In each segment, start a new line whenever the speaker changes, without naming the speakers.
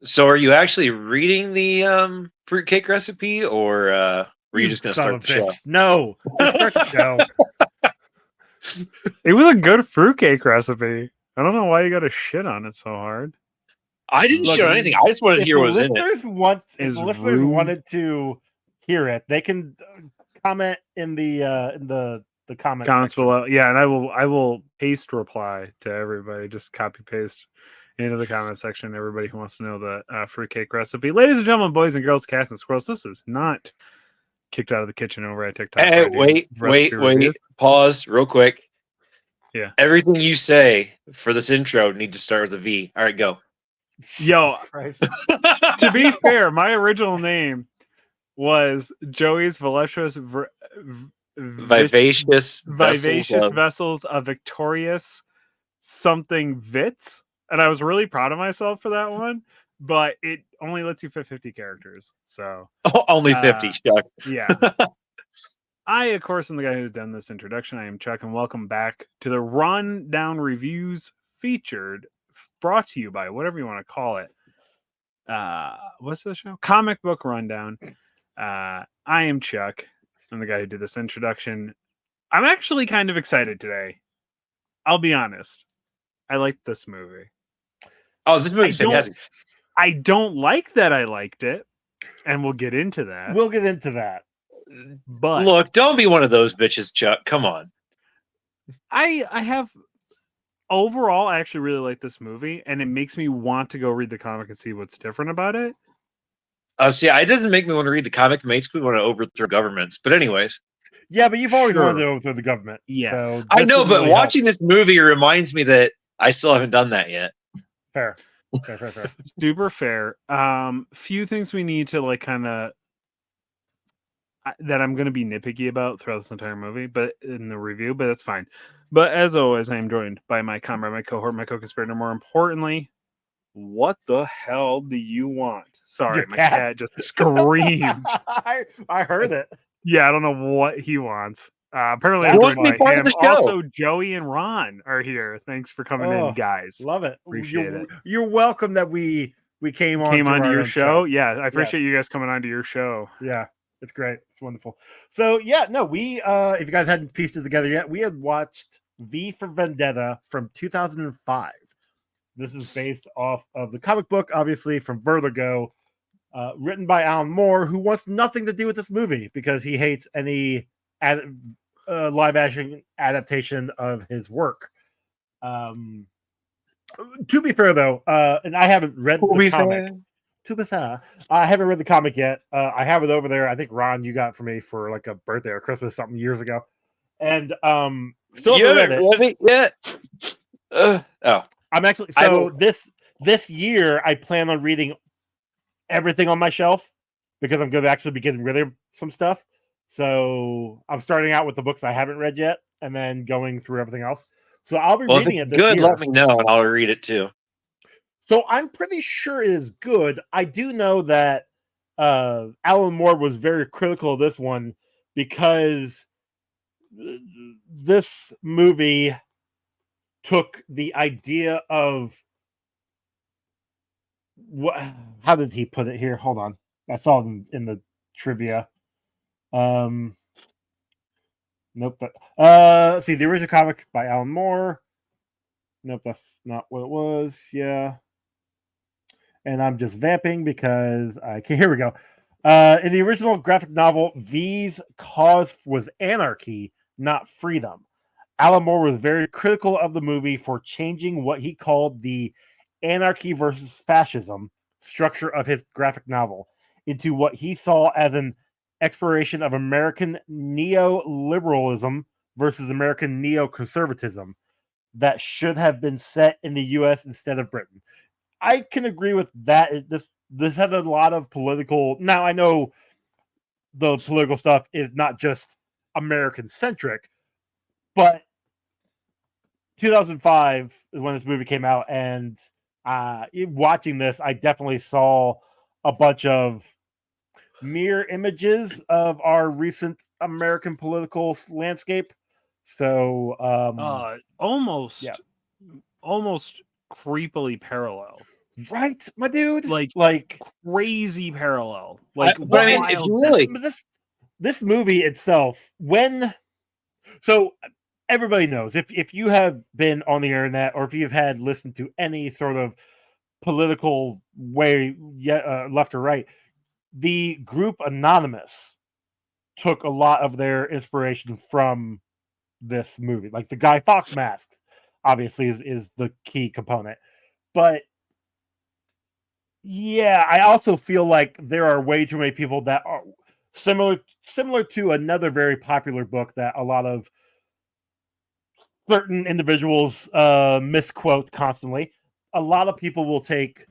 So are you actually reading the fruitcake recipe, or were you
You
just going to
son
start
of a
the show?
bitch. No. Just start the show.
It was a good fruitcake recipe. I don't know why you got to shit on it so hard.
I didn't
Look,
show anything. I just wanted to
If
hear
the
what was in it.
listeners
Is rude.
wanted to hear it, they can comment in the comment
Comments
section.
below. Yeah, and I will paste reply to everybody. Just copy paste into the comment section. Everybody who wants to know the fruitcake recipe. Ladies and gentlemen, boys and girls, cats and squirrels, this is not kicked out of the kitchen over at TikTok.
Hey,
where I do recipe reviews.
Pause real quick.
Yeah.
Everything you say for this intro needs to start with a V. All right, go.
Yo,
Christ.
to be fair, my original name was Joey's
Vivacious
vessels of victorious something Vits, and I was really proud of myself for that one. But it only lets you fit 50 characters, so
only 50. Chuck.
Yeah. I, of course, am the guy who's done this introduction. I am Chuck, and welcome back to the Rundown Reviews featured, brought to you by whatever you want to call it. What's the show? Comic Book Rundown. I am Chuck. I'm the guy who did this introduction. I'm actually kind of excited today. I'll be honest. I liked this movie.
Oh, this movie's fantastic.
I don't like that I liked it, and we'll get into that.
We'll get into that.
But
look, don't be one of those bitches, Chuck. Come on.
I have overall, I actually really like this movie, and it makes me want to go read the comic and see what's different about it.
See, it doesn't make me want to read the comic. It makes me want to overthrow governments. But anyways.
Yeah, but you've always wanted to overthrow the government.
Yeah,
so
I know, but watching this movie reminds me that I still haven't done that yet.
Fair.
Super fair. Few things we need to like kind of that I'm going to be nitpicky about throughout this entire movie, but in the review, but that's fine. But as always, I am joined by my comrade, my cohort, my co-conspirator. More importantly, what the hell do you want? Sorry,
Your
my cat just screamed.
I heard it.
Yeah, I don't know what he wants. Apparently,
He wants to be part of the show.
Also, Joey and Ron are here. Thanks for coming in, guys.
Love it.
Appreciate it.
You're welcome that we came onto your
show. Yeah, I appreciate you guys coming onto your show.
Yeah, it's great. It's wonderful. So yeah, no, we if you guys hadn't pieced it together yet, we had watched V for Vendetta from 2005. This is based off of the comic book, obviously from Vertigo, written by Alan Moore, who wants nothing to do with this movie because he hates any live action adaptation of his work. To be fair, though, and I haven't read the comic. To be fair, I haven't read the comic yet. I have it over there. I think Ron, you got for me for like a birthday or Christmas something years ago, and still haven't read it
yet.
I'm actually this year I plan on reading everything on my shelf because I'm going to actually be getting rid of some stuff. So I'm starting out with the books I haven't read yet, and then going through everything else. So I'll be reading it.
Good, let me know, and I'll read it too.
So I'm pretty sure it is good. I do know that Alan Moore was very critical of this one because this movie took the idea of what? How did he put it here? Hold on, I saw it in the trivia. Nope. See the original comic by Alan Moore. Nope, that's not what it was. Yeah. And I'm just vamping because I can't. Here we go. In the original graphic novel, V's cause was anarchy, not freedom. Alan Moore was very critical of the movie for changing what he called the anarchy versus fascism structure of his graphic novel into what he saw as an exploration of American neoliberalism versus American neoconservatism that should have been set in the U.S. instead of Britain. I can agree with that. This had a lot of political. Now I know the political stuff is not just American centric, but 2005 is when this movie came out, and watching this, I definitely saw a bunch of mirror images of our recent American political landscape. So
almost creepily parallel.
Right, my dude.
Like crazy parallel. Like,
but I mean, if you really,
this movie itself, so everybody knows if you have been on the internet or if you've had listened to any sort of political way, left or right, the group Anonymous took a lot of their inspiration from this movie. Like the Guy Fawkes mask, obviously, is the key component. But yeah, I also feel like there are way too many people that are similar to another very popular book that a lot of certain individuals misquote constantly. A lot of people will take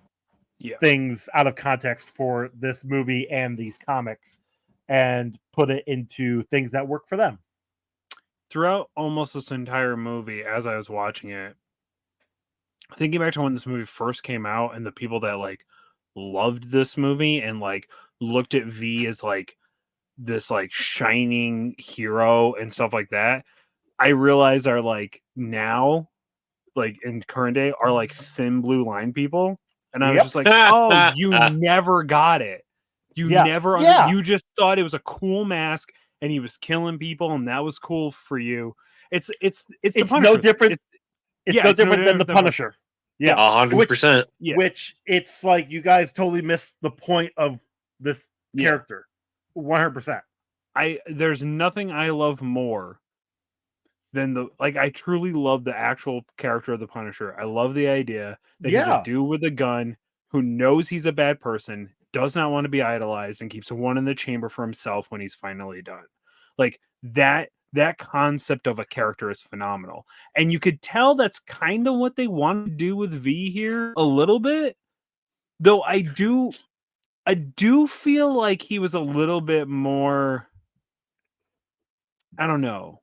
things out of context for this movie and these comics and put it into things that work for them.
Throughout almost this entire movie, as I was watching it, thinking back to when this movie first came out and the people that like loved this movie and like looked at V as like this like shining hero and stuff like that, I realize are like now, like in current day, are like thin blue line people. And I was just like, oh, you never got it. You you just thought it was a cool mask and he was killing people and that was cool for you. It's the Punisher.
No different. It's no different than the Punisher. Yeah,
100%.
Which it's like you guys totally missed the point of this character. 100%.
There's nothing I love more than I truly love the actual character of the Punisher. I love the idea that he's a dude with a gun who knows he's a bad person, does not want to be idolized, and keeps one in the chamber for himself when he's finally done. Like that concept of a character is phenomenal. And you could tell that's kind of what they want to do with V here a little bit. Though I do feel like he was a little bit more, I don't know,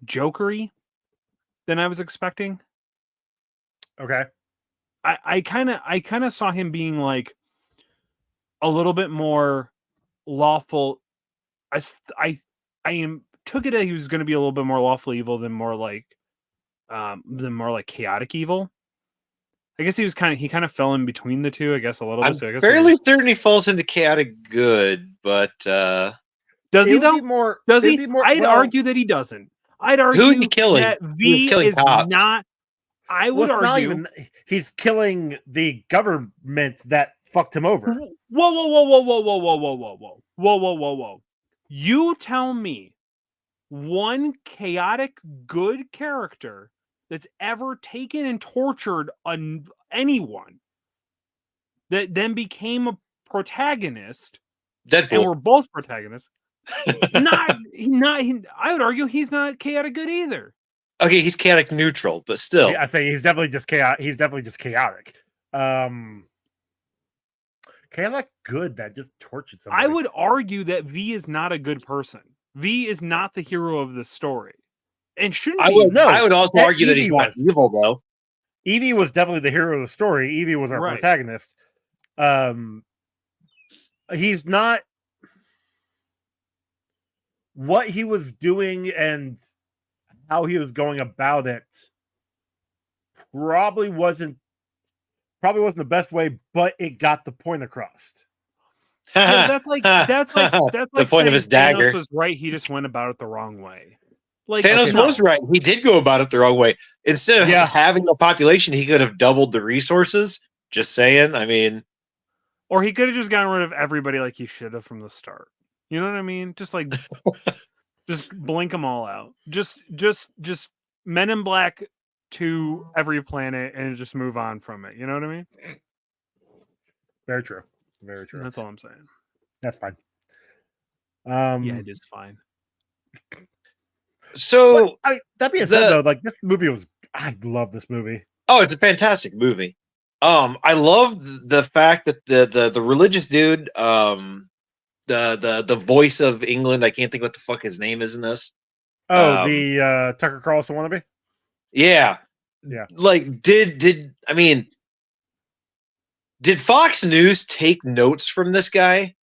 Jokery than I was expecting.
Okay.
I kind of saw him being like a little bit more lawful. I took it that he was going to be a little bit more lawful evil than more like chaotic evil. I guess he kind of fell in between the two, I guess, a little bit. So I guess
fairly certain he falls into chaotic good, but
does he though? Does he? I'd argue that he doesn't. I'd argue that V is
cops.
not. I would argue
he's killing the government that fucked him over.
Whoa. You tell me one chaotic good character that's ever taken and tortured anyone that then became a protagonist.
Deadpool.
And we're both protagonists. I would argue he's not chaotic good either.
Okay, he's chaotic neutral, but still.
I think he's definitely just chaotic. He's definitely just chaotic. Chaotic good that just tortured somebody.
I would argue that V is not a good person. V is not the hero of the story. And shouldn't
I would also argue that he's not evil, though.
Evie was definitely the hero of the story. Evie was our protagonist. He's not. What he was doing and how he was going about it probably wasn't the best way, but it got the point across.
Yeah, that's like
the point of his dagger.
Thanos was right. He just went about it the wrong way. Like
Thanos was right. He did go about it the wrong way. Instead of having a population, he could have doubled the resources. Just saying. I mean,
or he could have just gotten rid of everybody like he should have from the start. You know what I mean? Just like, just blink them all out. Just Men in Black to every planet and just move on from it. You know what I mean?
Very true. Very true.
That's all I'm saying.
That's fine.
Yeah, it is fine.
So
that being said, though, like this movie I love this movie.
Oh, it's a fantastic movie. I love the fact that the religious dude, the voice of England, I can't think what the fuck his name is in this.
Oh, the Tucker Carlson wannabe?
Yeah.
Yeah.
Like did Fox News take notes from this guy?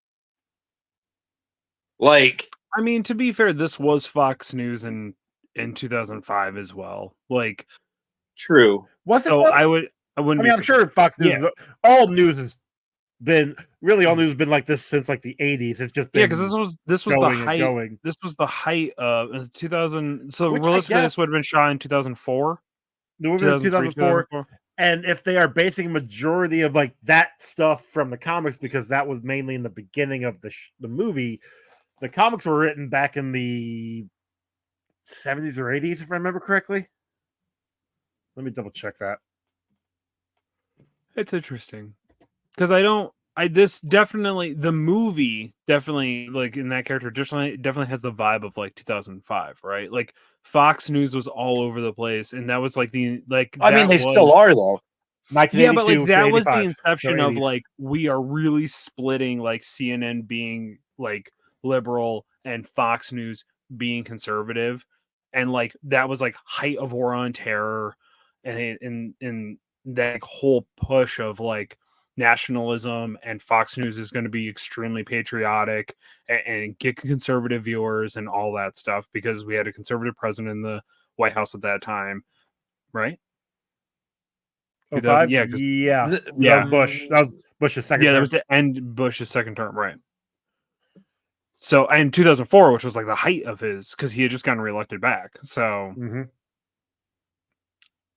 Like,
I mean, to be fair, this was Fox News in 2005 as well. Like,
true.
Was it?
So I would I wouldn't.
I mean, I'm sure Fox News.
Yeah.
All news has been all news has been like this since like the 80s. It's just been
because this was the
going and
height.
going.
This was the height of 2000. So
Which I
realistically, this
guess-
would have been shot in 2004.
The movie was 2004. And if they are basing majority of like that stuff from the comics, because that was mainly in the beginning of the movie, the comics were written back in the 70s or 80s, if I remember correctly. Let me double check that.
It's interesting because the movie definitely like in that character definitely has the vibe of like 2005, right? Like Fox News was all over the place, and that was like
I mean, they still are though.
Yeah, but like
1982
that
to
was the
85,
inception
so
of
80s.
like we are really splitting, like CNN being like liberal and Fox News being conservative, and like that was like height of war on terror, and that whole push of like nationalism, and Fox News is going to be extremely patriotic and get conservative viewers and all that stuff because we had a conservative president in the White House at that time, right?
05?
Yeah,
yeah.
Yeah.
That was Bush. That was Bush's second term.
That was the end Bush's second term, right? So, and 2004, which was like the height of his, because he had just gotten reelected back. So,
Mhm.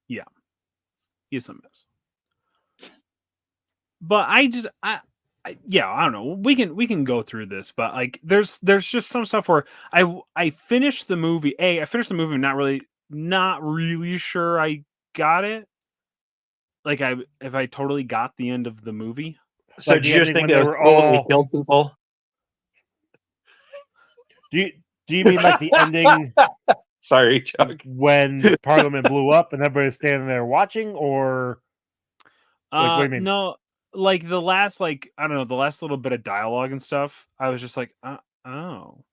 yeah, he's a mess. But I don't know. We can go through this, but like, there's just some stuff where I finished the movie. I finished the movie, not really sure I got it. Like, if I totally got the end of the movie.
So
Like
do
the
you just
ending
think
when
it
they
was
were
cool when he
all-
killed people?
Do you mean like the ending
Sorry, Chuck.
when Parliament blew up and everybody's standing there watching, or like, what do you mean?
No, like the last, like, I don't know, the last little bit of dialogue and stuff. I was just like, oh,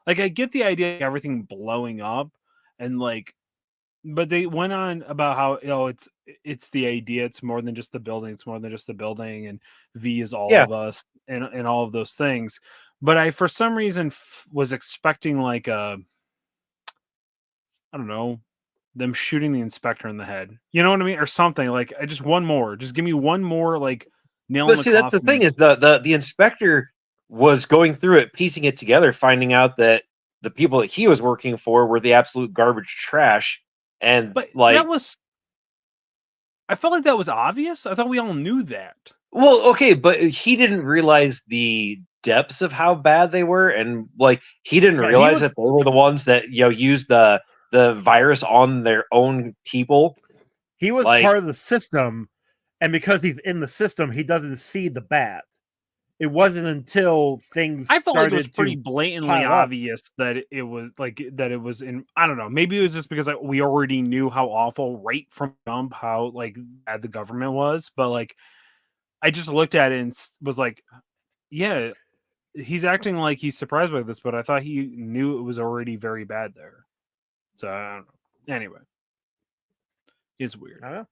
like I get the idea of everything blowing up, and like, but they went on about how it's the idea. It's more than just the building. It's more than just the building, and V is all
Yeah.
of us, and all of those things. But I, for some reason, was expecting like I don't know, them shooting the inspector in the head. You know what I mean? Or something. Like, I just one more. Just give me one more like nail in
But
the
see, that's the
coffin.
thing is the inspector was going through it, piecing it together, finding out that the people that he was working for were the absolute garbage trash. And
But
like,
that was, I felt like that was obvious. I thought we all knew that.
well, okay, but he didn't realize the depths of how bad they were, and like he didn't
Yeah, he
realize
was-
that they were the ones that used the virus on their own people.
He was
Like-
part of the system, and because he's in the system, he doesn't see the bad. It wasn't until things
I felt like it was
started
pretty
to
blatantly
pile up.
obvious that it was like that it was in. I don't know. Maybe it was just because we already knew how awful right from jump how like bad the government was. But like, I just looked at it and was like, yeah, he's acting like he's surprised by this, but I thought he knew it was already very bad there. So I don't know. Anyway, it's weird.
I don't know.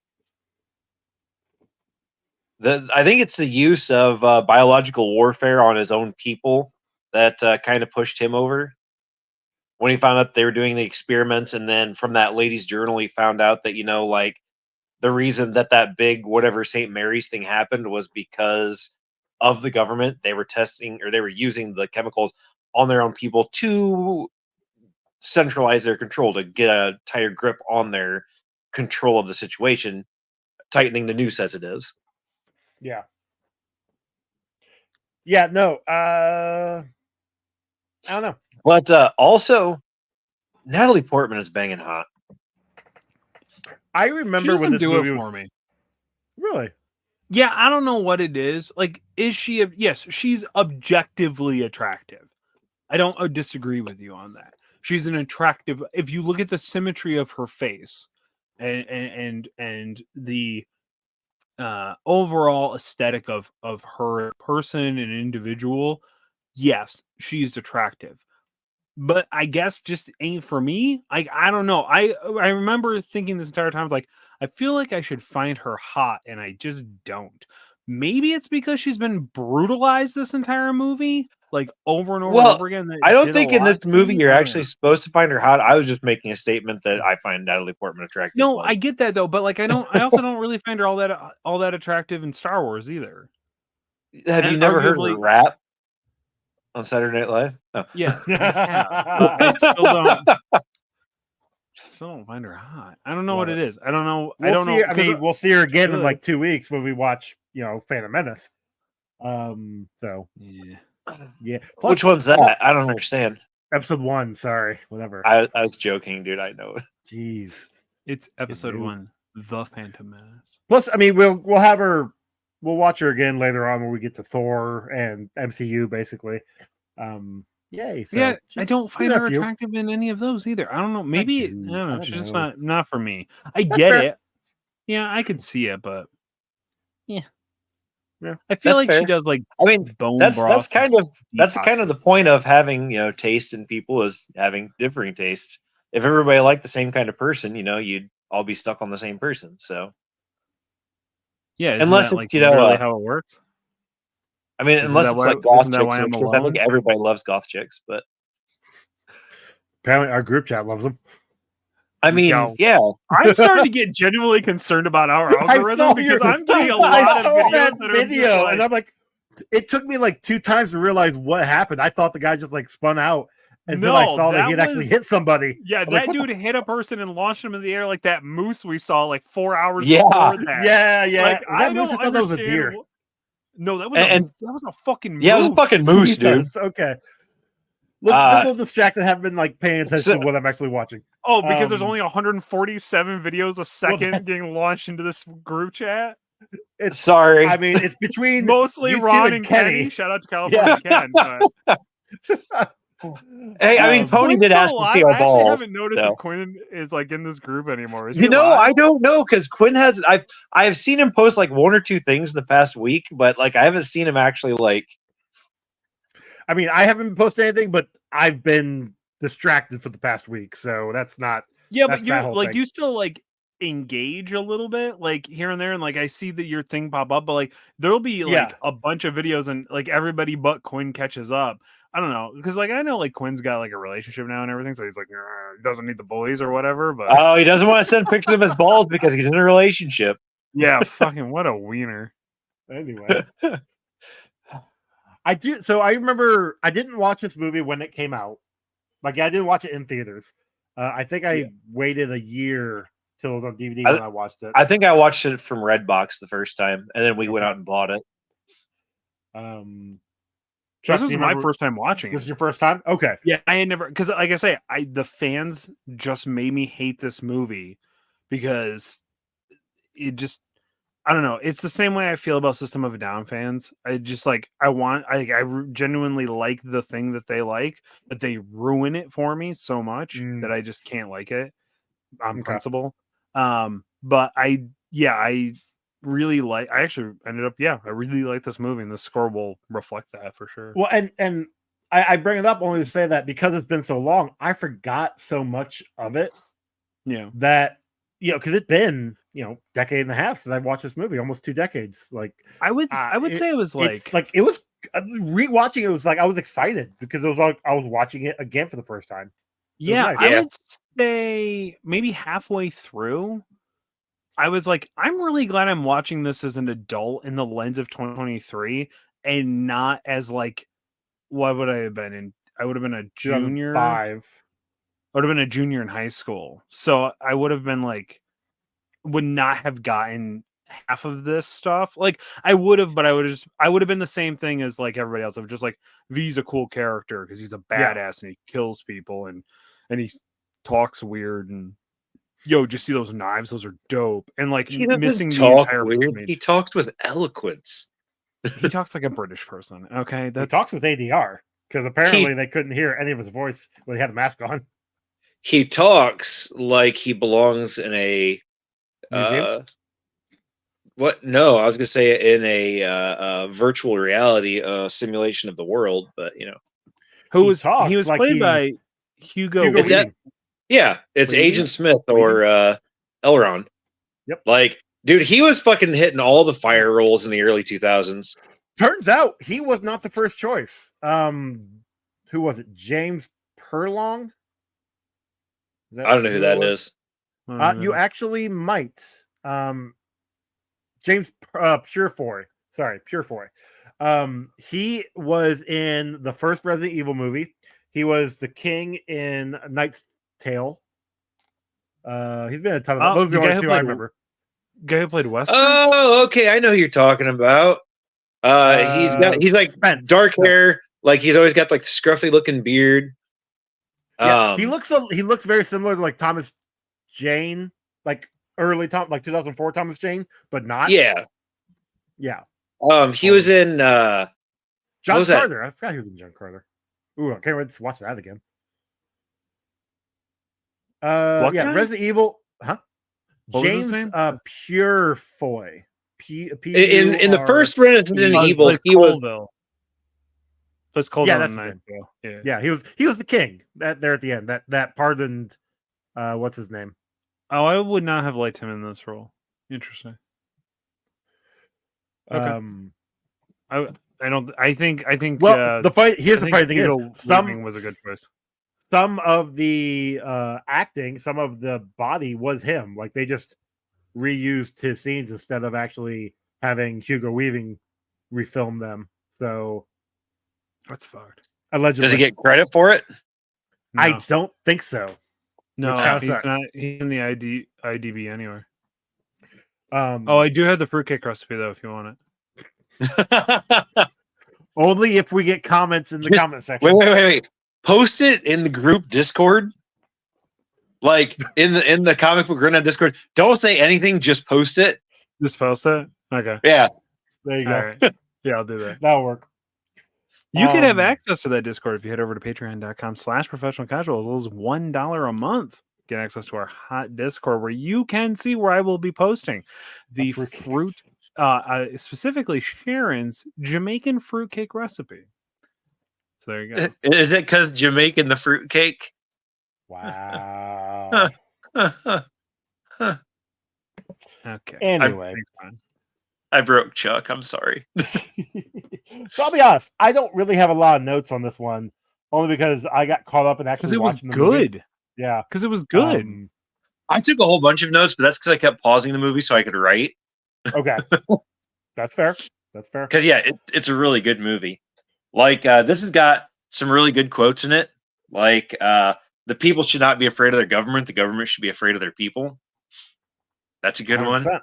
I think it's the use of biological warfare on his own people that kind of pushed him over. When he found out they were doing the experiments, and then from that lady's journal, he found out that like the reason that big whatever St. Mary's thing happened was because of the government. They were testing, or they were using the chemicals on their own people to centralize their control, to get a tighter grip on their control of the situation, tightening the noose as it is.
Yeah. Yeah, no. I don't know.
But also, Natalie Portman is banging hot.
I
She
remember when
doesn't
this
do
movie
it
was
for me.
Really?
Yeah, I don't know what it is. Like, is she? Yes, she's objectively attractive. I don't disagree with you on that. She's an attractive. If you look at the symmetry of her face, and the overall aesthetic of her person and individual, yes, she's attractive. But I guess just ain't for me. I don't know. I remember thinking this entire time, like, I feel like I should find her hot, and I just don't. Maybe it's because she's been brutalized this entire movie. like over and over
Well,
and over again. That
I don't
did a
think in
lot
this
to
movie
me.
you're
I don't
actually
know.
supposed to find her hot. I was just making a statement that I find Natalie Portman attractive.
No,
like,
I get that though, but like I also don't really find her all that attractive in Star Wars either.
have you
And
never heard her
arguably,
rap on Saturday Night Live? Oh.
yes, I have, but I still don't find her hot. I don't know what it is. I don't know. I don't know.
I mean, we'll see her again in
Good.
like 2 weeks when we watch, Phantom Menace. So yeah. Plus,
Which one's that? I don't understand.
episode 1. Sorry, whatever.
I was joking, dude. I know it.
Jeez.
It's episode
dude.
1, The Phantom Menace.
Plus, I mean, we'll have her. We'll watch her again later on when we get to Thor and MCU, basically. Yay! So
Yeah, I
just
don't find
do that
her
for you.
attractive in any of those either. I don't know. Maybe I don't know. She's just not for me. I
That's
get
fair.
it. Yeah, I could see it, but
Yeah.
I feel
That's
like
fair.
she does like
I mean,
bone
that's
broth.
kind of the
detoxes.
point of having taste in people is having differing tastes. If everybody liked the same kind of person, you'd all be stuck on the same person. So
Yeah, isn't
unless
that
it's
like literally how it works?
I mean,
Isn't
unless
that
it's
why-
like goth
isn't that
chicks,
why
in
I'm
which case I think
alone?
everybody loves goth chicks. But
Apparently, our group chat loves them.
I mean,
Yo.
yeah,
I'm starting to get genuinely concerned about our algorithm because I'm getting a lot
I
of
saw
videos
that
that are just
video,
like,
and I'm like, it took me like 2 times to realize what happened. I thought the guy just like spun out until I
No,
saw that
that
he had actually
was-
hit somebody.
yeah,
I'm
that
like,
dude hit a person and launched him in the air like that moose we saw like 4 hours
Yeah.
before that.
Yeah.
Like,
Was that moose? I thought that was a
understand
deer.
No, that was
And-
that was a fucking moose.
yeah, it was a fucking moose, dude.
Jesus, okay. Look,
Uh,
I'm a little distracted. Haven't been like paying attention
so-
to what I'm actually watching.
Oh, because there's
Um,
only 147 videos a second
that-
getting launched into this group chat.
It's
sorry.
I mean, it's between
Mostly
you two
Ron and Kenny. Shout out to California Ken. But
Hey, I mean, Tony
Quinn's
did
still
ask to
alive.
see our
I actually
balls.
haven't noticed
so.
if Quinn is like in this group anymore. Is he
I
alive?
don't know because Quinn has. I've seen him post like 1 or 2 things in the past week, but like I haven't seen him actually like.
I mean, I haven't posted anything, but I've been distracted for the past week, so that's not.
Yeah,
That's
but
that
you're
whole
like
thing.
you still like engage a little bit, like here and there, and like I see that your thing pop up, but like there'll be like
Yeah.
a bunch of videos and like everybody but Quinn catches up. I don't know because like I know like Quinn's got like a relationship now and everything, so he's like doesn't need the boys or whatever. But
Oh, he doesn't want to send pictures of his balls because he's in a relationship.
yeah, fucking what a wiener.
Anyway, I do. So I remember I didn't watch this movie when it came out. Like I didn't watch it in theaters. I think I waited a year till it was on DVD when I watched it.
I think I watched it from Redbox the first time, and then we went out and bought it.
Chuck,
This
do
was
you
my
remember-
first time watching
This is
it.
your first time? Okay.
Yeah, I had never because like I say, the fans just made me hate this movie because it just I don't know. It's the same way I feel about System of a Down fans. I just like I genuinely like the thing that they like, but they ruin it for me so much that I just can't like it on
Okay.
principle. But I really like. I actually ended up I really like this movie, and the score will reflect that for sure.
Well, and I bring it up only to say that because it's been so long, I forgot so much of it.
Yeah.
That because it's been decade and a half since I watched this movie, almost 2 decades. Like
I would say it was like
it was rewatching. It was like I was excited because it was like I was watching it again for the first time.
Yeah,
nice.
I would say maybe halfway through, I was like, I'm really glad I'm watching this as an adult in the lens of 2023 and not as like, what would I have been in? I would have been a junior.
2005.
I would have been a junior in high school. So I would have been like, would not have gotten half of this stuff. Like I would have, but I would have been the same thing as like everybody else. Of just like, V's a cool character because he's a badass and he kills people and he talks weird and just see those knives, those are dope. And like
He doesn't
missing the
talk
entire
weird.
image.
He talks with eloquence.
He talks like a British person. Okay,
He talks with ADR because apparently they couldn't hear any of his voice when he had a mask on.
He talks like he belongs in a
Museum?
what? No, I was gonna say in a virtual reality simulation of the world, but
Who
He
was
talks
he was
like
played
he-
by Hugo.
Hugo
It's that-
Weaving.
yeah, it's
Weaving?
Agent Smith or Elrond.
Yep.
Like, dude, he was fucking hitting all the fire rolls in the early 2000s.
Turns out he was not the first choice. Who was it? James Purlong?
I don't know who that is.
You actually might. James Purefoy. Sorry, Purefoy. He was in the first Resident Evil movie. He was the king in Knight's Tale. He's been in a ton of those. Are the only two I remember.
Guy who played Western.
Oh, okay, I know who you're talking about. He's like
Spence.
dark hair, like he's always got like the scruffy looking beard.
Yeah, he looks very similar to like Thomas Jane, like early like 2004 Thomas Jane, but not.
Yeah. He was in
John Carter. I forgot he was in John Carter. Ooh, I can't wait to watch that again. Resident Evil, huh?
What
James Purefoy.
In the first Resident Evil, he was
Yeah, he was the king there at the end. That pardoned what's his name?
Oh, I would not have liked him in this role. Interesting. Okay. I think
well, the fight here's the funny thing is
some was a good choice.
Some of the acting, some of the body was him. Like they just reused his scenes instead of actually having Hugo Weaving refilm them. So
that's fucked.
Allegedly.
Does he get credit for it?
No. I don't think so.
No, he's not. He's in the IDB anyway. I do have the fruitcake recipe though, if you want
it.
Only if we get comments in the comment section.
Wait. Post it in the group Discord. Like in the comic book Rundown Discord. Don't say anything, just post it.
Just post it? Okay.
Yeah.
There you go.
Right. Yeah, I'll do that.
That'll work.
You can have access to that Discord if you head over to patreon.com/professional-casual, as little as $1 a month. Get access to our hot Discord where you can see where I will be posting the fruit, specifically Sharon's Jamaican fruitcake recipe. So there you go.
Is it because Jamaican the fruitcake?
Wow.
Okay.
Anyway.
I broke Chuck. I'm sorry.
So I'll be honest. I don't really have a lot of notes on this one, only because I got caught up in actually watching the movie.
Good.
Yeah,
because it was good.
I took a whole bunch of notes, but that's because I kept pausing the movie so I could write.
Okay, that's fair. That's fair.
Because it's a really good movie. Like this has got some really good quotes in it. Like the people should not be afraid of their government. The government should be afraid of their people. That's a good 100%.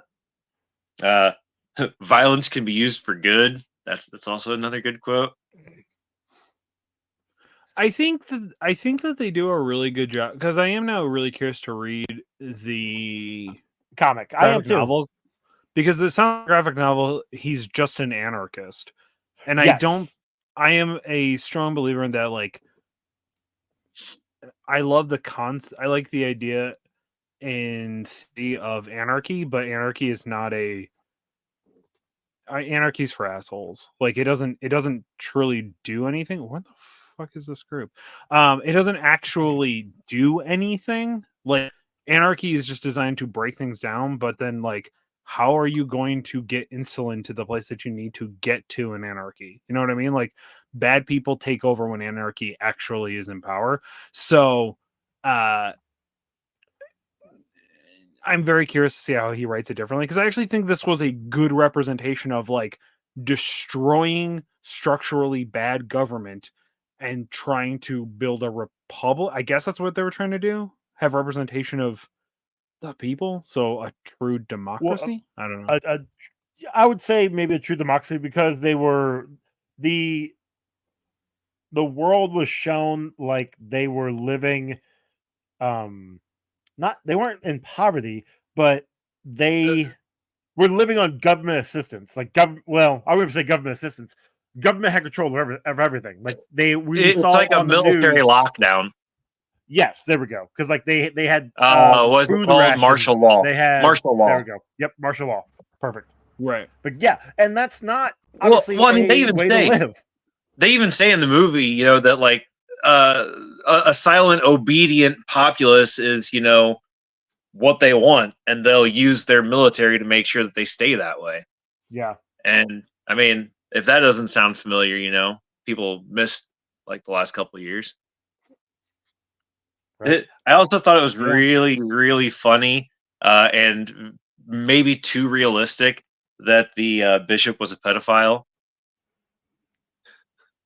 One. Violence can be used for good. That's also another good quote.
I think that they do a really good job, because I am now really curious to read the
comic. I am too.
Novel, because the graphic novel, he's just an anarchist, and
yes.
I am a strong believer in that. Like, I love the I like the idea in theory of anarchy, but anarchy is not anarchy's for assholes. Like it doesn't truly do anything. What the fuck is this group? It doesn't actually do anything. Like anarchy is just designed to break things down, but then like how are you going to get insulin to the place that you need to get to in anarchy? You know what I mean? Like bad people take over when anarchy actually is in power. So I'm very curious to see how he writes it differently, because I actually think this was a good representation of like destroying structurally bad government and trying to build a republic. I guess that's what they were trying to do. Have representation of the people. So a true democracy. I don't know.
I would say maybe a true democracy, because they were the world was shown like they were living they weren't in poverty, but they were living on government assistance. Like I wouldn't say government assistance. Government had control of everything. Like
it's like a military lockdown.
Yes, there we go. Because like they had
was it called martial law?
They had
martial law.
There we go. Yep, martial law. Perfect.
Right.
But yeah, and that's not obviously
I mean, they even
way
say
to live.
They even say in the movie, you know, that like a silent, obedient populace is, you know, what they want, and they'll use their military to make sure that they stay that way.
Yeah.
And I mean, if that doesn't sound familiar, people missed like the last couple of years.
Right.
I also thought it was
Yeah.
really, really funny and maybe too realistic that the bishop was a pedophile.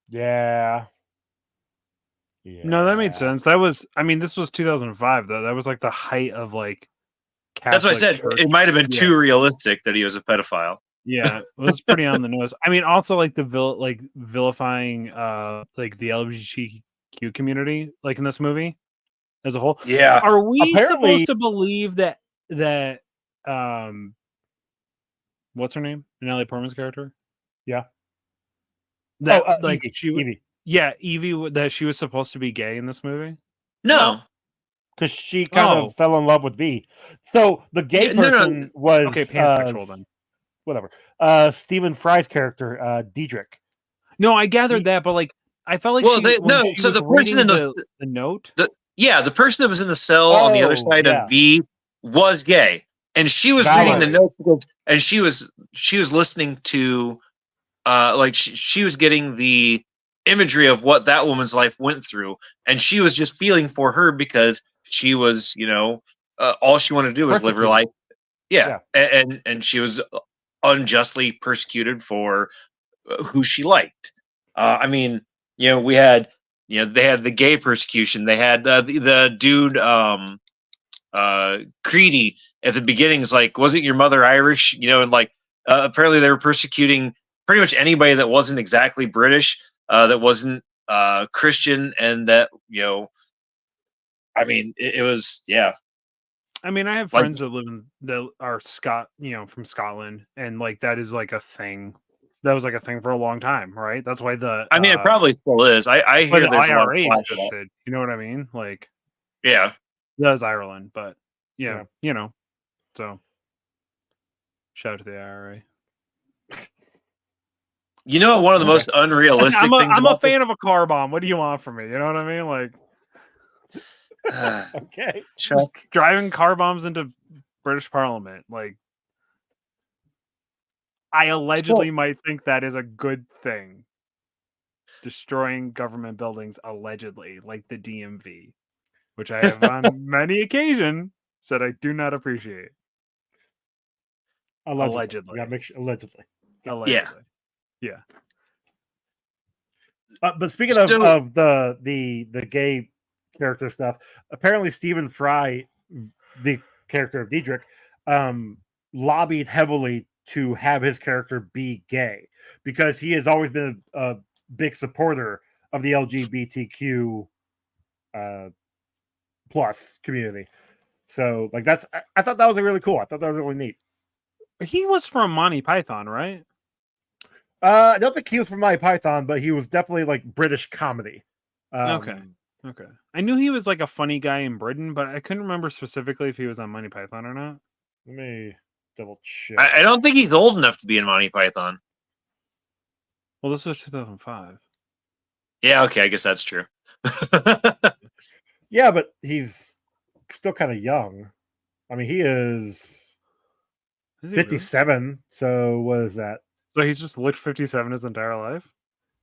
Yeah.
No, that made
Yeah.
sense. That was, I mean, this was 2005 though. That was like the height of like
That's what I
Catholic
said.
Church.
It might have been
Yeah.
too realistic that he was a pedophile.
Yeah, it was pretty on the nose. I mean, also like the vilifying like the LGBTQ community, like in this movie as a whole.
Yeah.
Are we
Apparently-
supposed to believe that what's her name? Natalie Portman's character?
Yeah.
That like
Evie.
she
Evie.
yeah, Evie, that she was supposed to be gay in this movie?
No.
Because she kind
Oh.
of fell in love with V. So the gay
Yeah, no.
person was
Okay, pansexual then.
whatever. Stephen Fry's character, Diedrich.
No, I gathered that, but like I felt like
Well,
she, when she
so
was
the person in
reading the note.
the person that was in the cell on the other
Oh,
side
yeah.
of V was gay, and she was reading the
Valerie.
note and she was listening to like she was getting the imagery of what that woman's life went through, and she was just feeling for her because she was all she wanted to do was live her life.
Yeah.
And she was unjustly persecuted for who she liked. I mean, we had they had the gay persecution. They had the dude Creedy at the beginning is like, wasn't your mother Irish? And like apparently they were persecuting pretty much anybody that wasn't exactly British, that wasn't Christian, and that I mean, it was
I mean, I have
Like-
friends that are from Scotland, and like that is like a thing. That was like a thing for a long time, right? That's why the
I mean, it probably still is. I
why
hear
the
there's a lot of
IRA
flack for that.
existed. You know what I mean? Like
Yeah.
that was Ireland, but yeah,
Yeah.
So shout out to the IRA.
One of the most unrealistic
I'm
things.
a fan of a car bomb. What do you want from me? You know what I mean? Like
Okay.
Chuck.
driving car bombs into British Parliament. Like I allegedly might think that is a good thing. Destroying government buildings allegedly, like the DMV, which I have on many occasions said I do not appreciate. Allegedly.
Yeah, allegedly.
Allegedly. Yeah.
But speaking of the gay character stuff, apparently Stephen Fry, the character of Diedrich, lobbied heavily to have his character be gay because he has always been a big supporter of the LGBTQ plus community. So like I thought that was really cool. I thought that was really neat.
He was from Monty Python, right?
I don't think he was from Monty Python, but he was definitely like British comedy.
Okay. I knew he was like a funny guy in Britain, but I couldn't remember specifically if he was on Monty Python or not.
Let me double check.
I don't think he's old enough to be in Monty Python.
Well, this was 2005.
Yeah, okay, I guess that's true.
Yeah, but he's still kind of young. I mean, he is
Is he really?
57. So what is that?
So he's just looked 57 his entire life?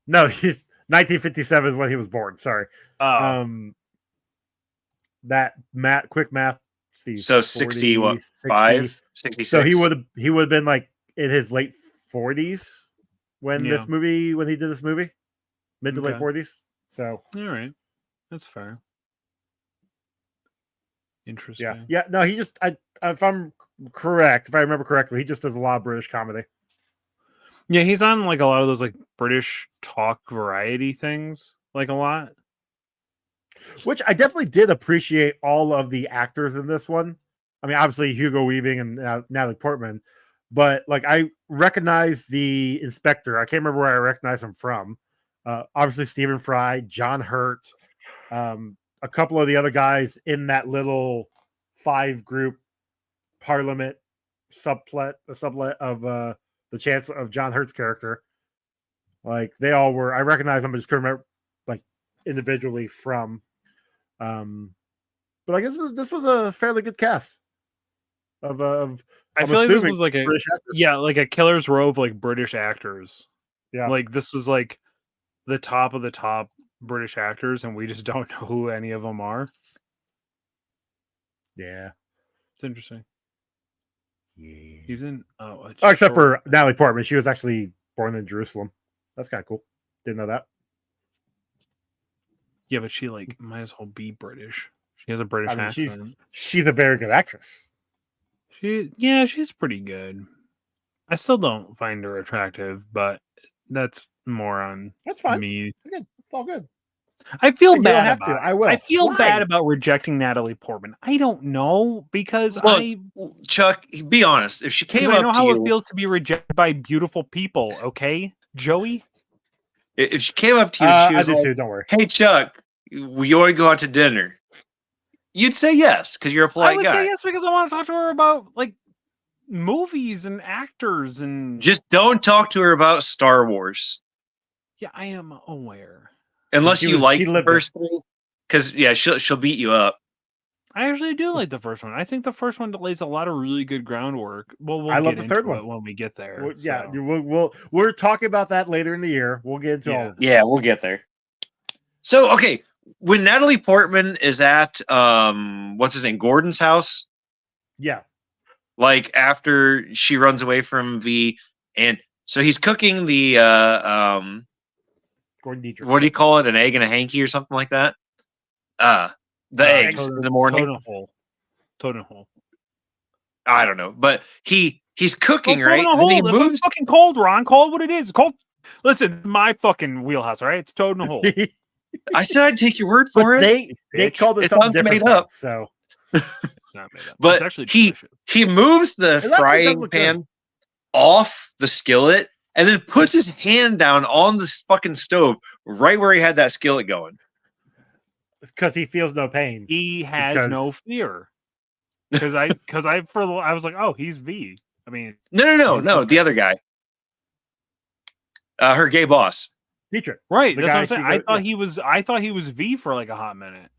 No, 1957 is when he was born. Sorry. That quick math.
So 60, 66.
So he would have been like in his late 40s when he did this movie, mid to late 40s. So
all right, that's fair. Interesting.
Yeah. No, he just if I'm correct, if I remember correctly, he just does a lot of British comedy.
Yeah, he's on like a lot of those like British talk variety things, like a lot.
Which I definitely did appreciate all of the actors in this one. I mean, obviously Hugo Weaving and Natalie Portman, but like I recognize the inspector. I can't remember where I recognize him from. Obviously Stephen Fry, John Hurt, a couple of the other guys in that little 5-group Parliament sublet of the Chancellor of John Hurt's character. Like they all were. I recognize them, but just couldn't remember like individually from. But I guess this was a fairly good cast.
I feel like this was like like a killer's row of like British actors.
Yeah.
Like this was like the top of the top British actors, and we just don't know who any of them are.
Yeah.
It's interesting.
Yeah.
He's in
Except for Natalie Portman. She was actually born in Jerusalem. That's kind of cool. Didn't know that.
Yeah, but she like might as well be British. She has a British
I mean,
accent.
she's a very good actress.
She's pretty good. I still don't find her attractive, but that's more on
That's fine.
me.
Again, it's all good.
I feel
And you don't
bad
have
about
to.
it.
I will.
I feel
Why?
bad about rejecting Natalie Portman. I don't know because
Look, Chuck, be honest. If she came
I know
up to
how it
you,
feels to be rejected by beautiful people. Okay, Joey.
if she came up to you and she
I
was
did
like,
too. Don't worry.
"Hey, Chuck, you want to go out to dinner?" You'd say yes because you're a
I
polite
would
guy.
say yes because I want to talk to her about like movies and actors and.
Just don't talk to her about Star Wars
Yeah, I am aware.
unless you like
She
the
lived
first three. Because she'll beat you up.
I actually do like the first one. I think the first one lays a lot of really good groundwork. Well, we'll
I love
get
the third
into
one.
it when we get there.
Well, yeah,
so.
we're talking about that later in the year. We'll get into all of it.
Yeah, we'll get there. So okay, when Natalie Portman is at what's his name, Gordon's house,
Yeah.
like after she runs away from V, and so he's cooking the
Gordon Dietrich.
what do you call it, an egg and a hanky or something like that? The eggs in the morning.
Totem hole.
I don't know, but he's cooking,
Don't
right?
Toad in a
And he
hole. This one's
moves.
fucking cold, Ron. Call it what it is. It's cold. Listen, my fucking wheelhouse, all right? It's Toad in a hole.
I said I'd take your word for
But
it.
they
Bitch.
called it
It
something
sounds
different.
made up.
So
It's not made up.
But
It's actually
he
delicious.
he moves the
actually does
frying
look
pan off the skillet and then puts his hand down on the fucking stove right where he had that skillet going.
because he feels no pain.
He has
Because-
no fear. Because I was like, oh, he's V. I mean,
No, the other guy. Her gay boss.
Dietrich.
right?
The
That's what
guy
I'm saying.
she
I
goes-
thought I thought he was V for like a hot minute.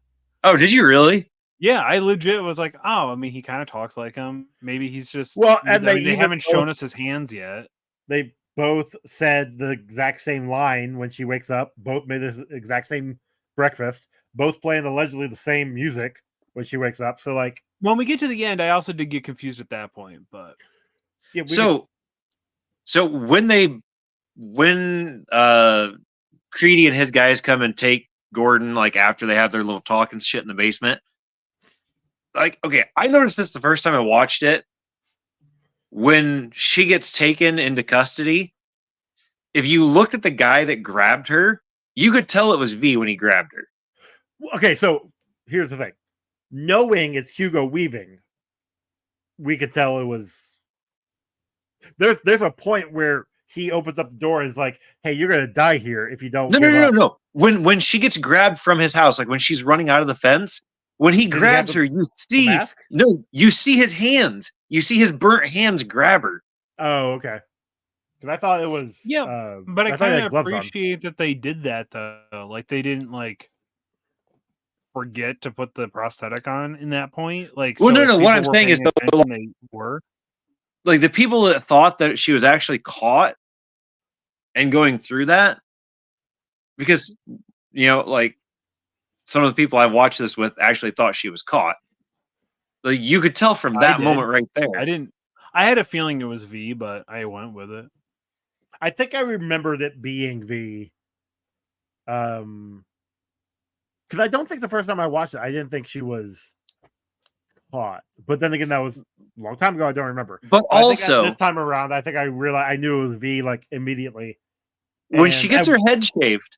Oh, did you really?
Yeah, I legit was like, oh, I mean, he kind of talks like him. Maybe he's just
Well,
I
and
mean,
they
they
even
haven't shown
both-
us his hands yet.
They both said the exact same line when she wakes up. Both made the exact same breakfast. Both playing allegedly the same music when she wakes up. So like,
When we get to the end, I also did get confused at that point, but
yeah,
So when Creedy and his guys come and take Gordon, like after they have their little talk and shit in the basement, like, okay, I noticed this the first time I watched it. When she gets taken into custody, if you looked at the guy that grabbed her, you could tell it was V when he grabbed her.
okay, so here's the thing. Knowing it's Hugo Weaving, we could tell it was. There's a point where he opens up the door and is like, "Hey, you're gonna die here if you don't."
No. When she gets grabbed from his house, like when she's running out of the fence, when he
Did he
grabs
have
her, you see
mask?
you see his hands. You see his burnt hands grab her.
Oh, okay. Because I thought it was.
yeah. But I
thought he
kind
had
of
gloves on.
appreciate that they did that though. Like they didn't like forget to put the prosthetic on in that point. Like,
Well,
so
no.
if
What I'm
people were
saying is,
paying attention, they were.
like the people that thought that she was actually caught and going through that, because like some of the people I've watched this with actually thought she was caught. Like you could tell from that
did.
moment right there.
I didn't. I had a feeling it was V, but I went with it.
I think I remembered it being V. Because I don't think the first time I watched it, I didn't think she was caught. But then again, that was a long time ago. I don't remember.
But
I think
also,
this time around, I think I realized I knew it was V like immediately.
when she gets
And
her head shaved,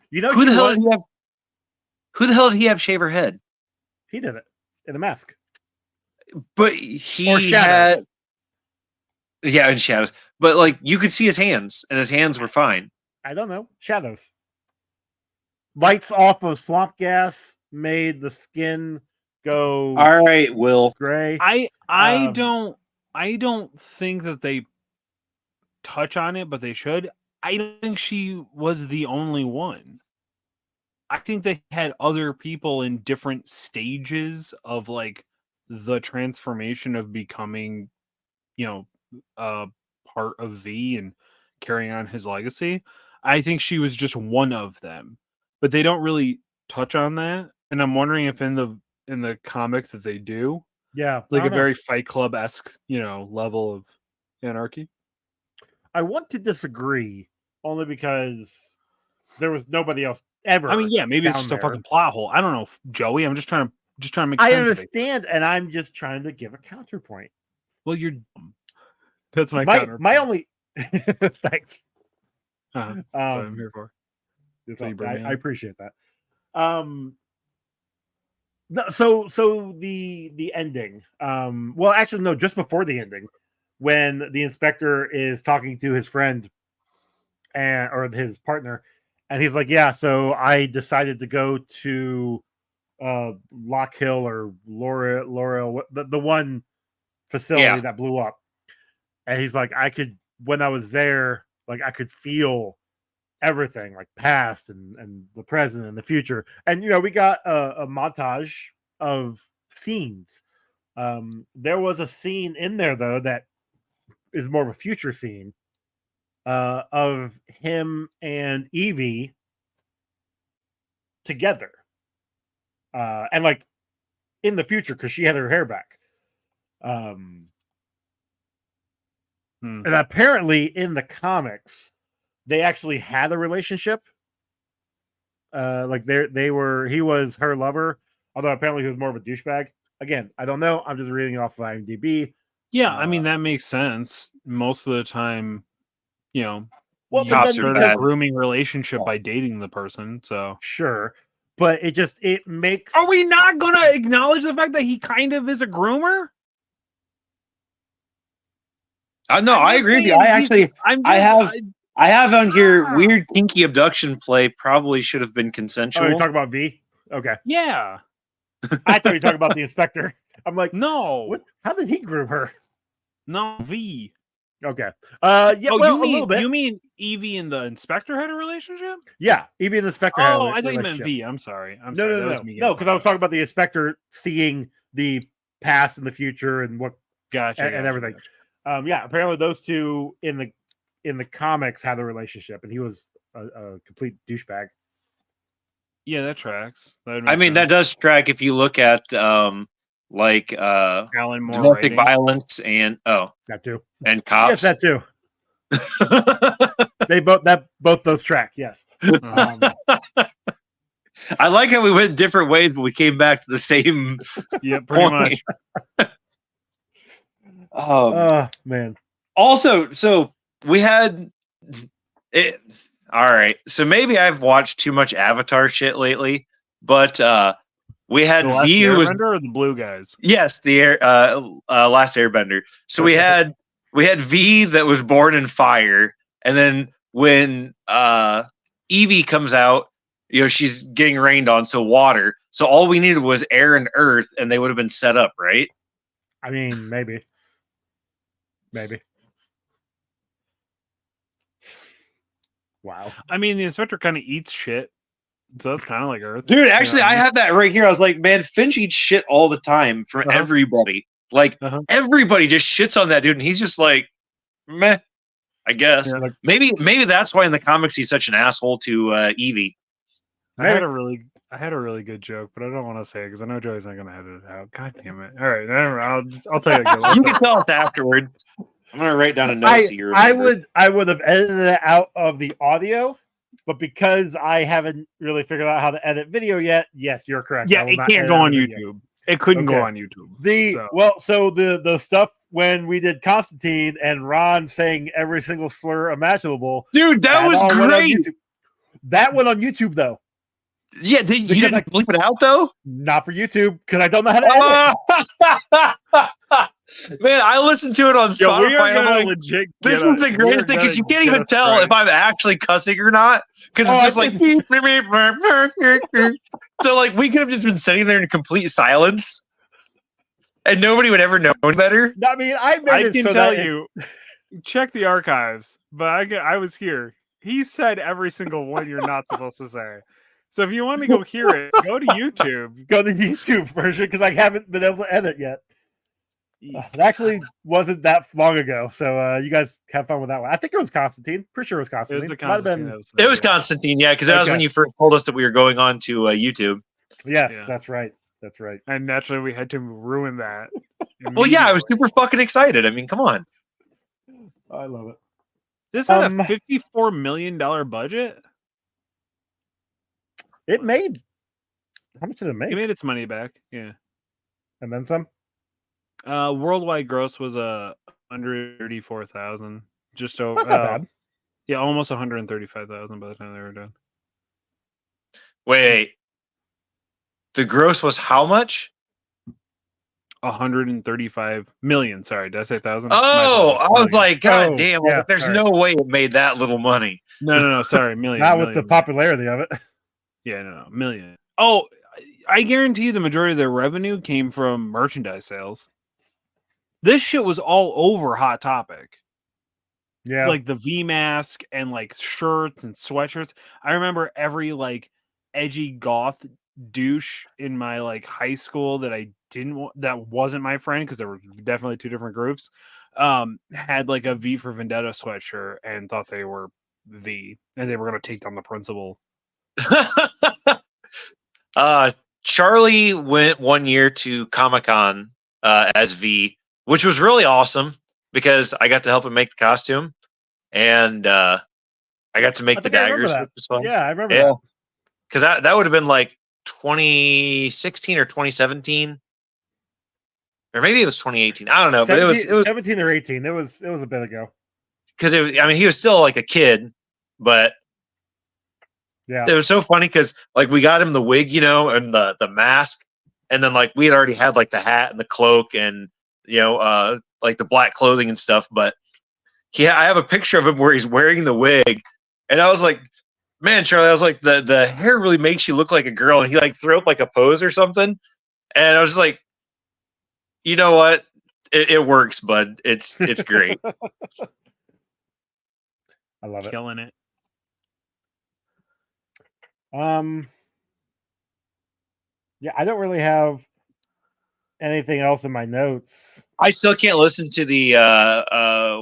you know,
who the
she
hell
was-
did he have? Who the hell did he have shave her head?
He did it in the mask.
But he
Or shadows.
had, yeah, in shadows. But like you could see his hands, and his hands were fine.
I don't know. Shadows. Lights off of swamp gas made the skin go
All right, Will.
gray.
I
Um,
don't think that they touch on it, but they should. I don't think she was the only one. I think they had other people in different stages of like the transformation of becoming, part of V and carrying on his legacy. I think she was just one of them, but they don't really touch on that. And I'm wondering if in the comic that they do,
Yeah,
like a very Fight Club-esque, level of anarchy.
I want to disagree only because there was nobody else ever.
I mean, yeah, maybe it's
down
just a
there.
fucking plot hole. I don't know, Joey. I'm just trying to make
I
sense of it.
understand, and I'm just trying to give a counterpoint.
Well, you're dumb. That's my
My
counterpoint.
only thanks.
That's what I'm here for.
I appreciate that. So the ending. Well, actually, no, just before the ending, when the inspector is talking to his friend or his partner, and he's like, "Yeah, so I decided to go to Lock Hill or Laurel, the one facility that blew up," and he's like, when I was there, like I could feel everything, like past and the present and the future. And we got a montage of scenes. There was a scene in there though that is more of a future scene of him and Evie together, and like in the future because she had her hair back. And apparently in the comics they actually had a relationship. Like he was her lover, although apparently he was more of a douchebag. Again, I don't know. I'm just reading off of IMDb.
Yeah, I mean that makes sense. Most of the time,
well,
you start a grooming relationship by dating the person. So
sure, but it makes.
Are we not gonna acknowledge the fact that he kind of is a groomer?
No, I agree with you. I have on here weird kinky abduction play probably should have been consensual.
Oh, you're talking about V? Okay.
Yeah.
I thought you were talking about the inspector. I'm like,
no.
What? How did he groom her?
No, V.
Okay. Yeah. Well, a little bit.
You mean Evie and the inspector had a relationship?
Yeah, Evie and the inspector. had a
I thought you meant V. I'm sorry.
No, because I was talking about the inspector seeing the past and the future and what.
Gotcha.
And everything. Gotcha. Yeah. Apparently, those two in the comics had a relationship, and he was a complete douchebag.
Yeah, that tracks.
That does track if you look at Alan
Moore
domestic violence and
that too,
and cops.
Yes, that too. both those track. Yes.
I like how we went different ways, but we came back to the same.
Yeah, pretty
much.
Man.
Also, so we had it. All right, so maybe I've watched too much Avatar shit lately, but we had V who was
or the blue guys.
Yes, the Last Airbender. So we had V that was born in fire, and then when Evie comes out, she's getting rained on, so water. So all we needed was air and earth, and they would have been set up, right?
I mean, maybe. Wow.
I mean, the inspector kind of eats shit, so that's kind of like Earth.
Dude, actually, I have that right here. I was like, man, Finch eats shit all the time from everybody. Like, everybody just shits on that dude, and he's just like, meh, I guess. Yeah, maybe that's why in the comics he's such an asshole to Evie.
I had a really good joke, but I don't want to say it because I know Joey's not going to edit it out. God damn it! All right, I'll tell you.
You can tell us afterwards. I'm gonna write down a note.
I would have edited it out of the audio, but because I haven't really figured out how to edit video yet, yes, you're correct.
Yeah, it can't go on YouTube. It couldn't go on YouTube.
So the stuff when we did Constantine and Ron saying every single slur imaginable,
dude, that was great.
That went on YouTube though.
Yeah, you didn't bleep it out though?
Not for YouTube because I don't know how to edit.
Man, I listened to it on Spotify. I'm like, this is the greatest thing because you can't even tell if I'm actually cussing or not because it's just like. So like we could have just been sitting there in complete silence, and nobody would ever know better.
I mean, I
can tell you, check the archives. But I was here. He said every single one you're not supposed to say. So if you want to go hear it, go to YouTube.
Go to the YouTube version because I haven't been able to edit yet. It actually wasn't that long ago, so you guys have fun with that one. I think it was Constantine. Pretty sure it was
It
Constantine.
was the
Might have
Constantine
been.
episode.
It was
yeah.
Constantine, yeah, because that was
Okay.
when you first told us that we were going on to YouTube.
Yes,
Yeah.
that's right. That's right.
And naturally, we had to ruin that.
Well, yeah, I was
immediately.
super fucking excited. I mean, come on.
I love it.
This had
Um,
a $54 million budget.
It made. How much did it make?
It made its money back. Yeah.
And then some.
Worldwide gross was 134,000. Just over.
That's not bad.
Yeah, almost 135,000 by the time they were done.
Wait. The gross was how much?
135 million. Sorry, did I say thousand?
Oh, I was like, God
Oh,
damn!
yeah,
There's
sorry.
no way it made that little money.
No. Sorry, million.
Not with the
million.
popularity of it.
Yeah, no, million. Oh, I guarantee you the majority of their revenue came from merchandise sales. This shit was all over Hot Topic.
Yeah.
Like the V mask and like shirts and sweatshirts. I remember every like edgy goth douche in my like high school that I didn't want, that wasn't my friend, because there were definitely two different groups, had like a V for Vendetta sweatshirt and thought they were V and they were going to take down the principal.
Charlie went one year to Comic-Con as V, which was really awesome because I got to help him make the costume, and I got to make the daggers, which was fun.
Yeah, I remember
Yeah.
that.
Because that would have been like 2016 or 2017, or maybe it was 2018. I don't know, but it was
17 or 18. It was a bit ago.
because I mean, he was still like a kid, but
Yeah.
it was so funny because like we got him the wig, and the mask, and then like we had already had like the hat and the cloak and like the black clothing and stuff. But I have a picture of him where he's wearing the wig, and I was like, man, Charlie, I was like, the hair really makes you look like a girl, and he like threw up like a pose or something, and I was like, you know what, it works, bud. It's great.
I love it.
Killing it.
Yeah, I don't really have anything else in my notes.
I still can't listen to the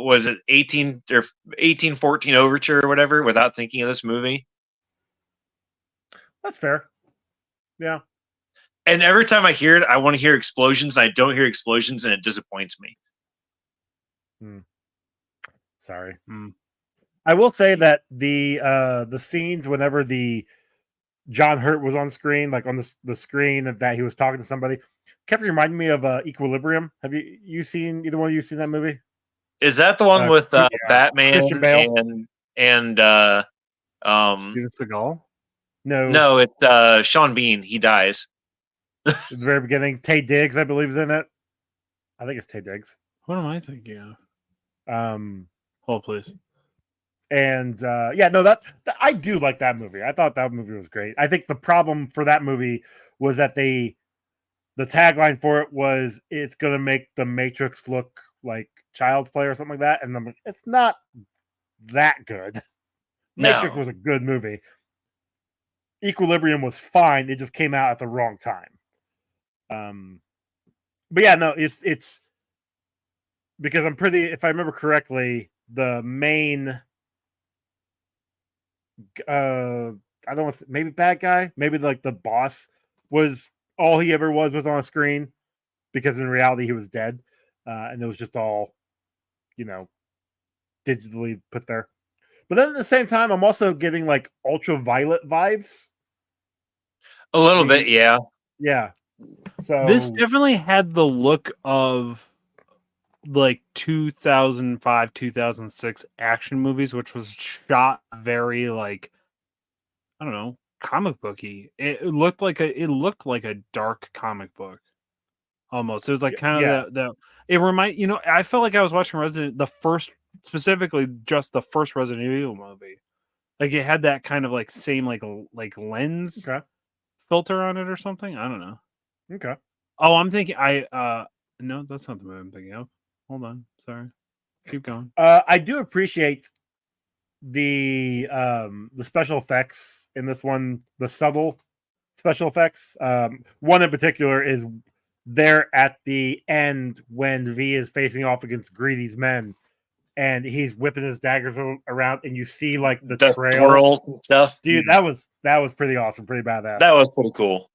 was it 1814 Overture or whatever without thinking of this movie.
That's fair. Yeah.
And every time I hear it, I want to hear explosions. I don't hear explosions, and it disappoints me.
Sorry. I will say that the scenes whenever the John Hurt was on screen, like on the screen that he was talking to somebody, kept reminding me of Equilibrium. Have you seen, either one of you seen that movie?
Is that the one with Batman
Christian Bale
and
Steven Seagal?
No, it's Sean Bean. He dies.
At the very beginning. Tay Diggs, I believe, is in it. I think it's Tay Diggs.
What am I thinking of? Hold, please.
And that I do like that movie. I thought that movie was great. I think the problem for that movie was that the tagline for it was, it's going to make the Matrix look like Child's Play or something like that, and I'm like, it's not that good. Matrix was a good movie. Equilibrium was fine. It just came out at the wrong time. But yeah, no, it's because I'm pretty, if I remember correctly, the main I don't know, maybe bad guy, maybe like the boss, was all he ever was on a screen, because in reality he was dead, and it was just all digitally put there. But then at the same time, I'm also getting like Ultraviolet vibes.
A little bit, yeah.
So
this definitely had the look of like 2005, 2006 action movies, which was shot very like, I don't know, comic booky. It looked like a dark comic book almost. It was like kind of I felt like I was watching specifically just the first Resident Evil movie. Like it had that kind of like same like lens filter on it or something. I don't know.
Okay.
Oh, I'm thinking no, that's not the movie I'm thinking of. Hold on. Sorry. Keep going.
I do appreciate the special effects in this one, the subtle special effects. One in particular is there at the end when V is facing off against Greedy's men, and he's whipping his daggers around, and you see like the trail.
Swirls and stuff.
Dude, that was pretty awesome, pretty badass.
That was pretty cool.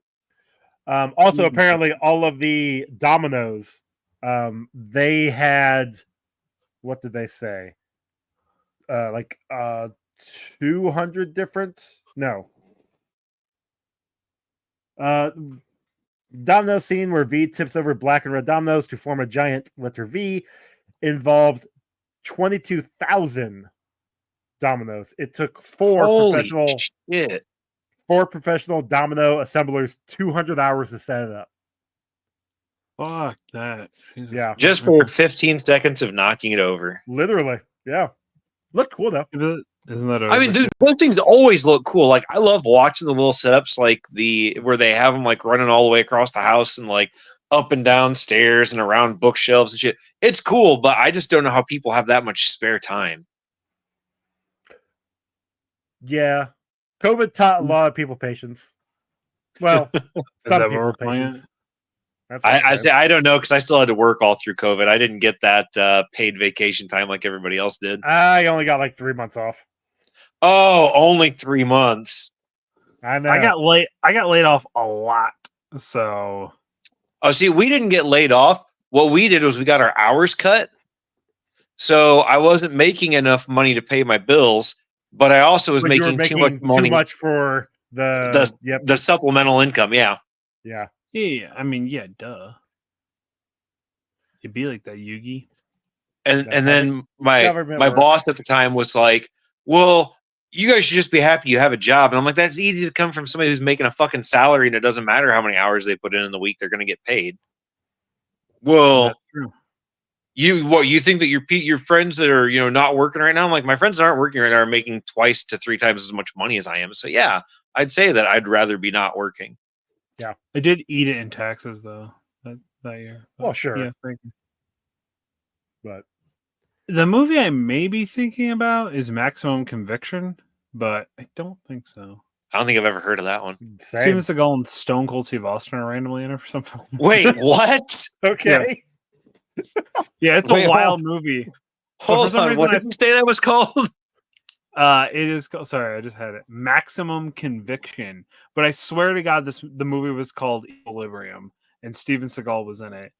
Also, apparently, all of the dominoes, they had, what did they say? 200 different? No. Domino scene where V tips over black and red dominoes to form a giant letter V involved 22,000 dominoes. It took four professional domino assemblers 200 hours to set it up.
Fuck that. Jesus.
Yeah.
Just for 15 seconds of knocking it over.
Literally. Yeah. Look cool though.
Isn't that
I mean, dude, those things always look cool. Like, I love watching the little setups, like where they have them like running all the way across the house and like up and down stairs and around bookshelves and shit. It's cool, but I just don't know how people have that much spare time.
Yeah. COVID taught a lot of people patience. Well, some people patience.
I don't know, because I still had to work all through COVID. I didn't get that paid vacation time like everybody else did.
I only got like 3 months off.
Oh, only 3 months.
I know.
I got laid off a lot. So.
Oh, see, we didn't get laid off. What we did was we got our hours cut. So I wasn't making enough money to pay my bills, but I also was making too much money.
Too much for the
supplemental income. Yeah.
Yeah.
Yeah. I mean, yeah, duh. It'd be like that, Yugi.
And then my boss at the time was like, well, you guys should just be happy you have a job. And I'm like, that's easy to come from somebody who's making a fucking salary, and it doesn't matter how many hours they put in the week, they're going to get paid. Well,
that's true.
You think that your friends that are, not working right now? I'm like, my friends that aren't working right now are making 2 to 3 times as much money as I am. So yeah, I'd say that I'd rather be not working.
Yeah.
I did eat it in taxes though that year.
Well, sure.
Yeah, thank you.
But
the movie I may be thinking about is Maximum Conviction, but I don't think so.
I don't think I've ever heard of that one.
Steven Seagal and Stone Cold Steve Austin are randomly in it or something.
Wait, what?
Okay.
Yeah, it's a wild movie.
Hold on, what did you say that was called?
It is called, sorry, I just had it. Maximum Conviction. But I swear to God, the movie was called Equilibrium, and Steven Seagal was in it.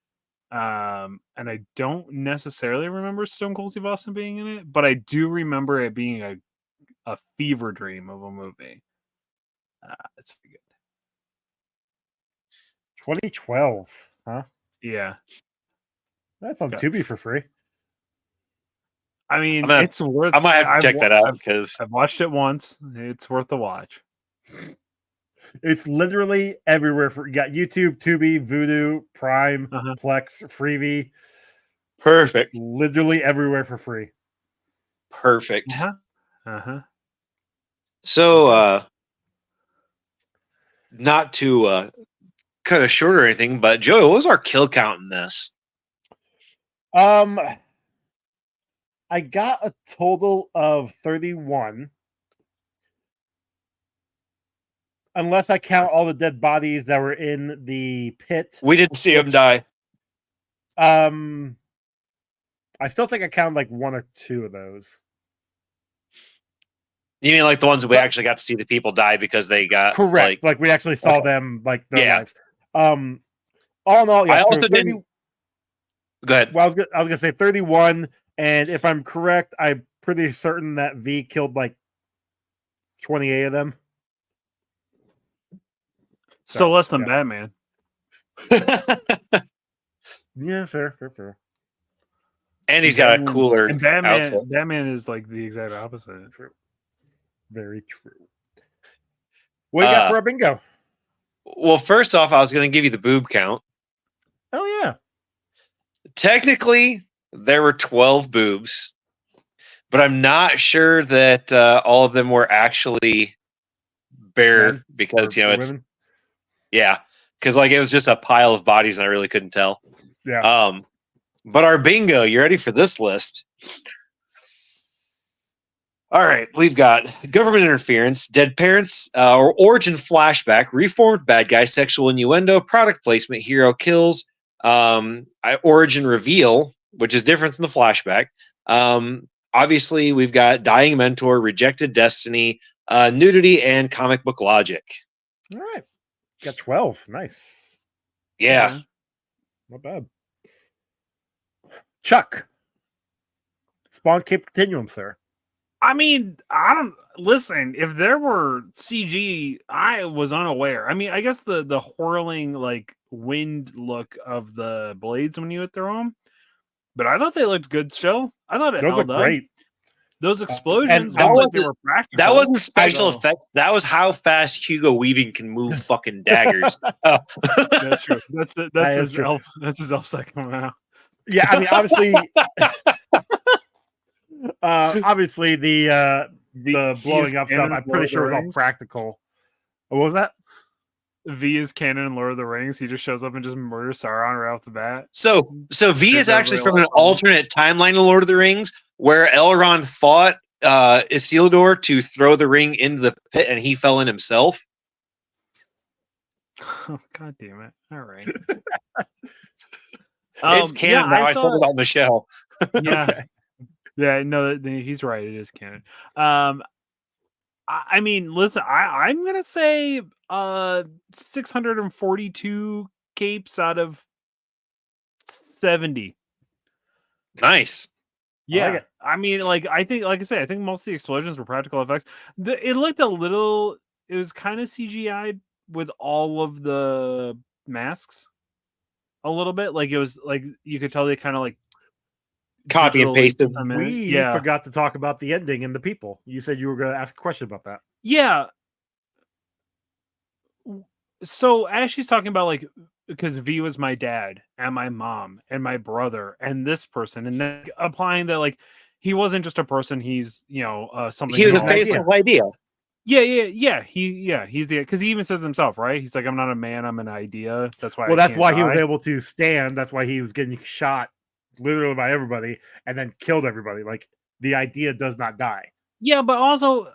And I don't necessarily remember Stone Cold Steve Austin being in it, but I do remember it being a fever dream of a movie. It's pretty good.
2012, huh?
Yeah.
That's on Tubi for free.
I mean, it's worth.
I might have to check that out because
I've watched it once. It's worth the watch.
It's literally everywhere. You got YouTube, Tubi, Vudu, Prime, Plex, Freevee.
Perfect.
It's literally everywhere for free.
Perfect.
So,
not to cut it short or anything, but Joey, what was our kill count in this?
I got a total of 31. Unless I count all the dead bodies that were in the pit.
We didn't see them die.
I still think I counted like 1 or 2 of those.
You mean like the ones that we actually got to see the people die because they got
correct? Like we actually saw them like their lives. All in all,
I also didn't. Go ahead.
Well, I was gonna say 31, and if I'm correct, I'm pretty certain that V killed like 28 of them.
Still less than Batman.
Yeah, fair.
And he's got a cooler outfit.
Batman is like the exact opposite.
True. Very true. What do you got for a bingo?
Well, first off, I was going to give you the boob count.
Oh, yeah.
Technically, there were 12 boobs, but I'm not sure that all of them were actually bare because, it's... Women? Yeah, because like it was just a pile of bodies and I really couldn't tell.
Yeah.
But our bingo, you ready for this list? All right, we've got government interference, dead parents, or origin flashback, reformed bad guy, sexual innuendo, product placement, hero kills, origin reveal, which is different than the flashback. Obviously, we've got dying mentor, rejected destiny, nudity, and comic book logic.
All right. Got 12. Nice.
Yeah.
Okay.
Not bad. Chuck. Spawn Cape Continuum, sir.
I mean, I don't listen. If there were CG, I was unaware. I mean, I guess the whirling like wind look of the blades when you would throw them, but I thought they looked good still. I thought it
Those
held
look
up.
great.
Those explosions
that
looked like they
wasn't-
were practical.
That wasn't special
So,
effects. That was how fast Hugo Weaving can move fucking daggers. Oh.
that's true. That's
That is
his
true.
elf. That's his elf cycle now.
Yeah, I mean, obviously, obviously the blowing up stuff. I'm pretty sure was all practical. What was that?
V is canon in Lord of the Rings. He just shows up and just murders Sauron right off the bat.
So V is actually from an
everybody
alternate timeline of Lord of the Rings where Elrond fought Isildur to throw the ring into the pit and he fell in himself.
Oh, God damn it. All right.
It's canon now. I said it on the show.
Yeah.
Okay.
Yeah, no, he's right. It is canon. I mean, listen, I'm gonna say 642 capes out of 70.
Nice.
Yeah,
like it.
I mean, like I think, like I say, I think most of the explosions were practical effects. It looked a little. It was kind of CGI with all of the masks. A little bit, like it was like you could tell they kind of like
Copy and
digitally
pasted.
put them in.
We
Yeah.
forgot to talk about the ending and the people. You said you were going to ask a question about that.
Yeah. So as she's talking about like because V was my dad and my mom and my brother and this person and then applying that like he wasn't just a person, he's something.
He was a
an
face of idea.
Yeah. He's the because he even says himself, right? He's like, I'm not a man, I'm an idea. That's why.
Well, that's why he was
die.
able to stand. That's why he was getting shot literally by everybody and then killed everybody. Like the idea does not die.
Yeah, but also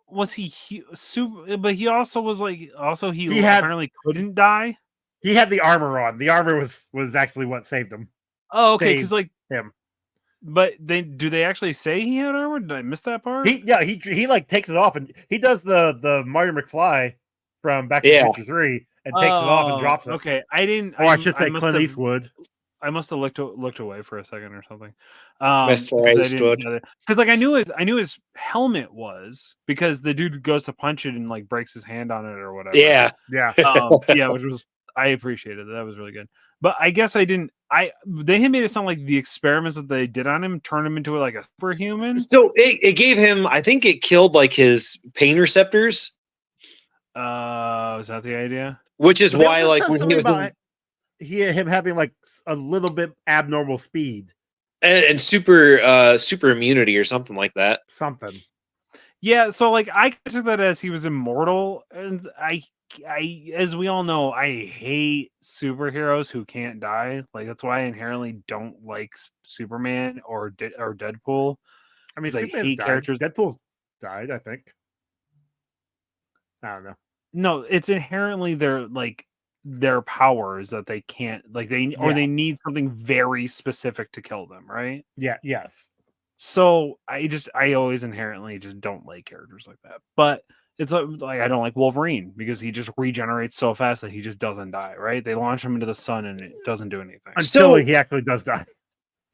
was he super? But he also was like he apparently couldn't die.
He had the armor on. The armor was actually what saved him.
Oh, okay, because
Saved
like
him.
But do they actually say he had armor? Did I miss that part?
He like takes it off and he does the Marty McFly from Back to the Future 3 and takes it off and drops it.
Okay, I didn't.
Or I should say
must
Clint
have-
Eastwood.
I must have looked away for a second or something.
Mr. Eastwood.
Because like I knew his helmet was because the dude goes to punch it and like breaks his hand on it or whatever.
Yeah.
Yeah.
Yeah, which was I appreciated it. That was really good. But I guess I didn't. They had made it sound like the experiments that they did on him turned him into like a superhuman.
So it gave him. I think it killed like his pain receptors,
Was that the idea?
which is
But they
why
also
like
said
when he
something
was
about him having like a little bit abnormal speed.
and super immunity or something like that.
Something.
Yeah, so like I took that as he was immortal, and I as we all know, I hate superheroes who can't die. Like that's why I inherently don't like Superman or Deadpool.
I mean,
'Cause I
Superman's
hate
died.
characters-
Deadpool's died, I think. I don't know.
No, it's inherently their powers that they can't like they
Yeah.
need something very specific to kill them, right?
Yeah, yes.
So I always inherently just don't like characters like that. But it's like I don't like Wolverine because he just regenerates so fast that he just doesn't die, right? They launch him into the sun and it doesn't do anything.
Until
So-
he actually does die.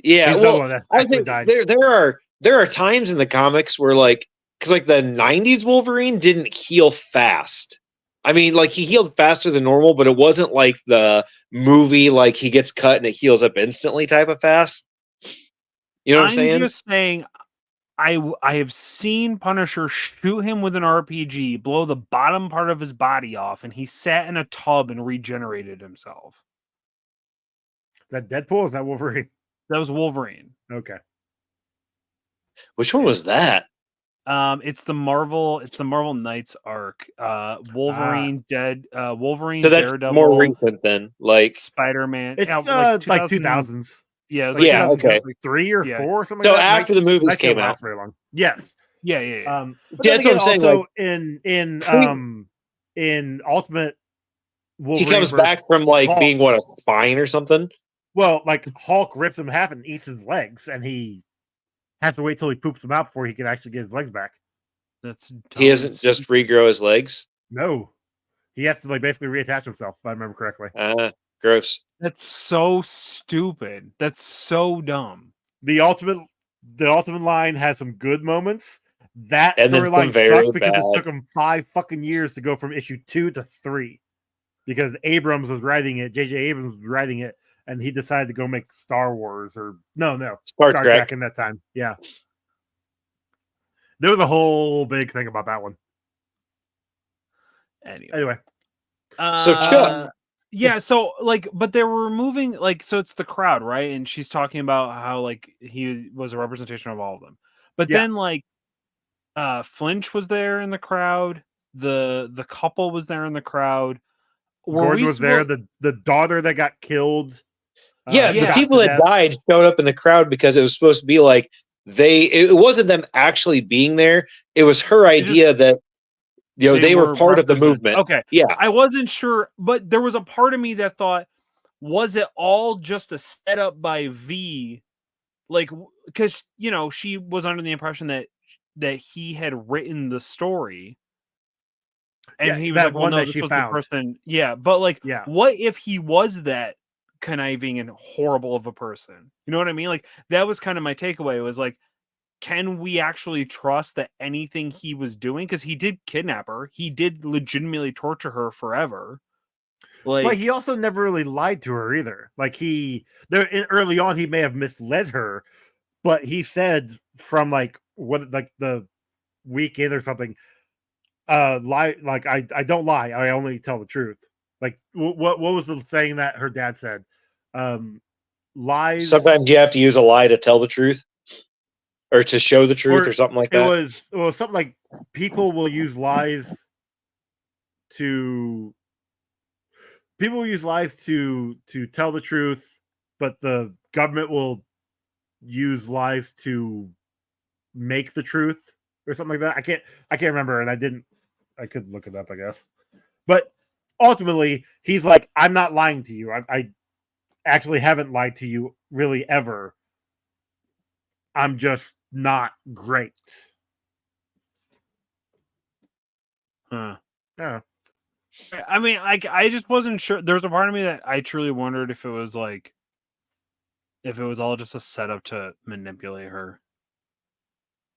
Yeah,
He's
well,
the one that
I
actually
think
died.
there are times in the comics where like because like the '90s Wolverine didn't heal fast. I mean, like he healed faster than normal, but it wasn't like the movie like he gets cut and it heals up instantly type of fast. You know what I'm saying?
Just saying, I have seen Punisher shoot him with an RPG, blow the bottom part of his body off, and he sat in a tub and regenerated himself.
Is that Deadpool? Is that Wolverine?
That was Wolverine.
Okay.
Which one was that?
It's the Marvel Knights arc. Wolverine Wolverine,
So that's
Daredevil,
more recent than like
Spider-Man.
It's
yeah,
like 2000s.
Yeah, it was
Like,
Yeah, okay.
like 3 or
Yeah.
4 or something.
So
like that.
after the movies
Nights
came
didn't
out.
last very long. Yes.
yeah.
But
That's
then
what I'm saying,
also
like,
in Ultimate Wolverine,
he comes
versus
back from like
Hulk,
being what, a spine or something.
well, like Hulk rips him in half and eats his legs, and he has to wait till he poops them out before he can actually get his legs back.
That's dumb
He doesn't just regrow his legs.
No, he has to like basically reattach himself, if I remember correctly.
Gross.
That's so stupid. That's so dumb.
The Ultimate line has some good moments. That
And then some
storyline
very
sucked because
bad.
it took him 5 fucking years to go from issue 2 to 3. Because Abrams was writing it, J.J. Abrams was writing it, and he decided to go make Star Wars or
Star Trek.
in that time. Yeah. There was a whole big thing about that one. Anyway.
So Chuck,
yeah, so like, but they were removing like, so it's the crowd, right? And she's talking about how like he was a representation of all of them. But then like Flinch was there in the crowd, the couple was there in the crowd.
Gordon was there, the daughter that got killed.
the people that died showed up in the crowd because it was supposed to be like it wasn't them actually being there. It was her idea that they were part of the movement.
Okay.
Yeah.
I wasn't sure, but there was a part of me that thought, was it all just a setup by V? Like, because, she was under the impression that he had written the story. And he was like, well, no, this was the person. Yeah. But like, what if he was that conniving and horrible of a person? You know what I mean? Like, that was kind of my takeaway, was like, can we actually trust that anything he was doing? Because he did kidnap her. He did legitimately torture her forever. Like,
but he also never really lied to her either. Like early on, he may have misled her, but he said from like the weekend or something, lie, like I don't lie, I only tell the truth. Like what was the thing that her dad said? Lies.
Sometimes you have to use a lie to tell the truth. Or to show the truth, or something like that.
It was something like people will use lies to tell the truth, but the government will use lies to make the truth, or something like that. I can't remember, and I could look it up, I guess. But ultimately, he's like, I'm not lying to you. I actually haven't lied to you really ever. I'm just not great.
Huh.
Yeah.
I mean, I just wasn't sure. There was a part of me that I truly wondered if it was all just a setup to manipulate her.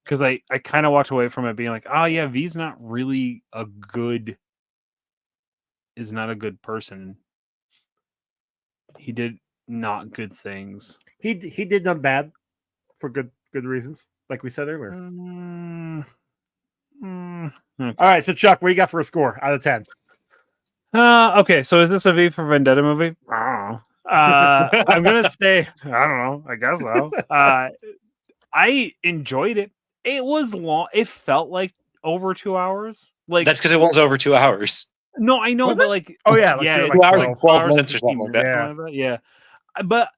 Because I kind of walked away from it being like, oh yeah, V's not really is not a good person. He did not good things.
He did them bad for good reasons, like we said earlier.
Okay.
All right, so Chuck, what you got for a score out of 10?
Okay, so is this a V for Vendetta movie? I don't know. I'm gonna say, I don't know. I guess so. I enjoyed it. It was long. It felt like over 2 hours. Like,
that's because it was over 2 hours.
No, I know, but like,
oh yeah,
yeah,
2 hours and 12 minutes or something like that.
Yeah, but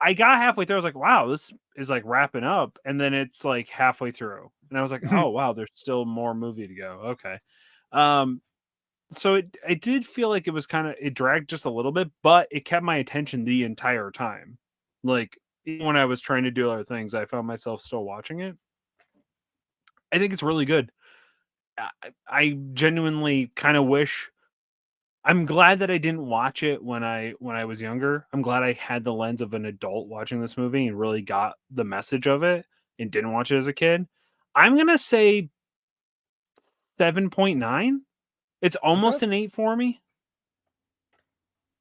I got halfway through. I was like, wow, this is like wrapping up, and then it's like halfway through, and I was like, oh wow, there's still more movie to go. Okay, so it did feel like it dragged just a little bit, but it kept my attention the entire time. Like, even when I was trying to do other things, I found myself still watching it. I think it's really good. I genuinely kind of wish. I'm glad that I didn't watch it when I was younger. I'm glad I had the lens of an adult watching this movie and really got the message of it and didn't watch it as a kid. I'm going to say 7.9. It's almost an 8 for me.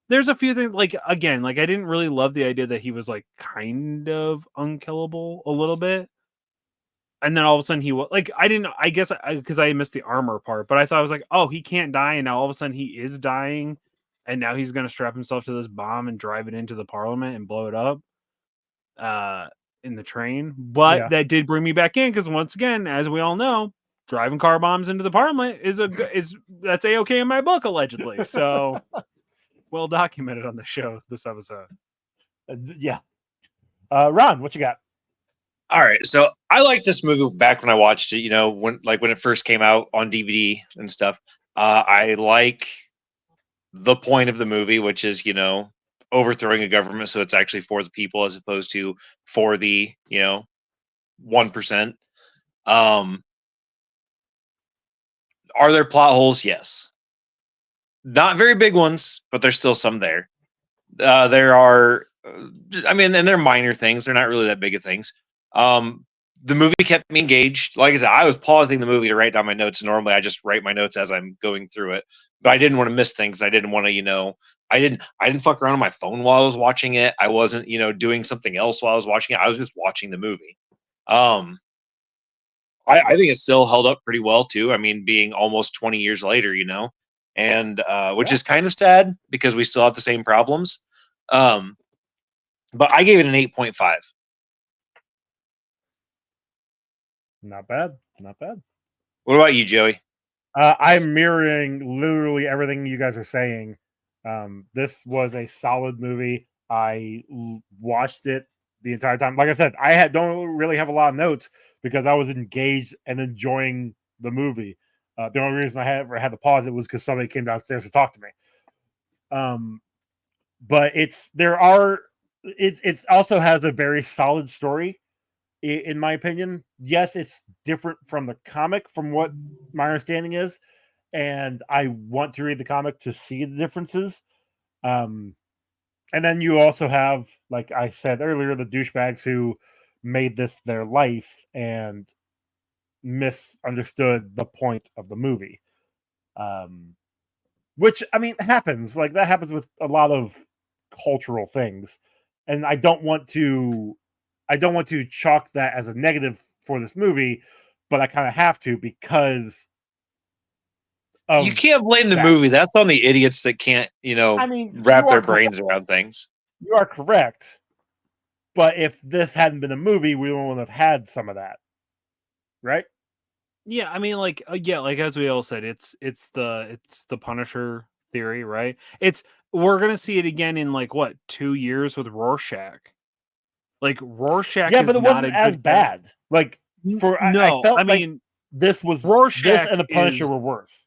There's a few things, like, again, like, I didn't really love the idea that he was like kind of unkillable a little bit. And then all of a sudden he was like, I guess because I missed the armor part, but I thought I was like, oh, he can't die. And now all of a sudden he is dying. And now he's going to strap himself to this bomb and drive it into the parliament and blow it up in the train. But that did bring me back in. Because once again, as we all know, driving car bombs into the parliament that's A-okay in my book, allegedly. So well documented on the show, this episode.
Yeah. Ron, what you got?
All right, so I liked this movie back when I watched it. You know, when it first came out on DVD and stuff. I like the point of the movie, which is overthrowing a government, so it's actually for the people as opposed to for the 1%. Are there plot holes? Yes, not very big ones, but there's still some there. There are, I mean, and they're minor things. They're not really that big of things. The movie kept me engaged. Like I said, I was pausing the movie to write down my notes. Normally, I just write my notes as I'm going through it, but I didn't want to miss things. I didn't want to, I didn't fuck around on my phone while I was watching it. I wasn't, doing something else while I was watching it. I was just watching the movie. I think it still held up pretty well too. I mean, being almost 20 years later, and which is kind of sad because we still have the same problems. But I gave it an 8.5.
Not bad. Not bad.
What about you, Joey?
I'm mirroring literally everything you guys are saying. This was a solid movie. I watched it the entire time. Like I said, don't really have a lot of notes because I was engaged and enjoying the movie. The only reason I ever had to pause it was because somebody came downstairs to talk to me. But it also has a very solid story, in my opinion. Yes, it's different from the comic, from what my understanding is, and I want to read the comic to see the differences. And then you also have, like I said earlier, the douchebags who made this their life and misunderstood the point of the movie. Which, I mean, happens. Like, that happens with a lot of cultural things. And I don't want to chalk that as a negative for this movie, but I kind of have to because
you can't blame the movie. That's on the idiots that can't, wrap their brains around things.
You are correct. But if this hadn't been a movie, we wouldn't have had some of that. Right?
Yeah, I mean, like as we all said, it's the Punisher theory, right? We're gonna see it again in 2 years with Rorschach. Like Rorschach,
yeah, but it wasn't as bad. Like I felt like this was Rorschach. This and the Punisher were worse.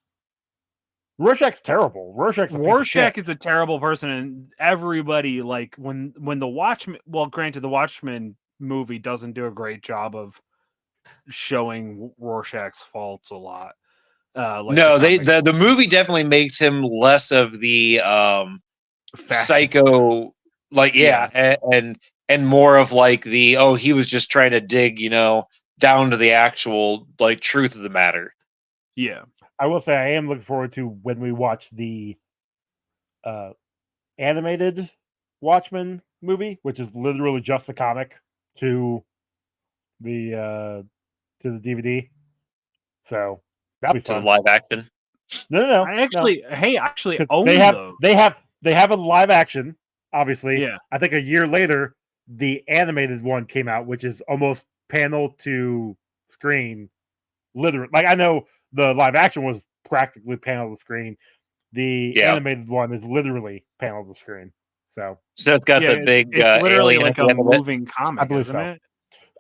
Rorschach's terrible. Rorschach
is a terrible person, and everybody when the Watchmen. Well, granted, the Watchmen movie doesn't do a great job of showing Rorschach's faults a lot.
No, the movie definitely makes him less of the psycho, and more of he was just trying to dig, down to the actual truth of the matter.
Yeah,
I will say I am looking forward to when we watch the animated Watchmen movie, which is literally just the comic to the DVD. So that'll be fun.
To live action.
No.
I actually own
they have a live action. Obviously,
yeah.
I think a year later, the animated one came out, which is almost panel to screen. Literally, I know the live action was practically panel to screen. The animated one is literally panel to screen. So
it's got the big.
It's literally like a moving comic,
I believe
isn't it?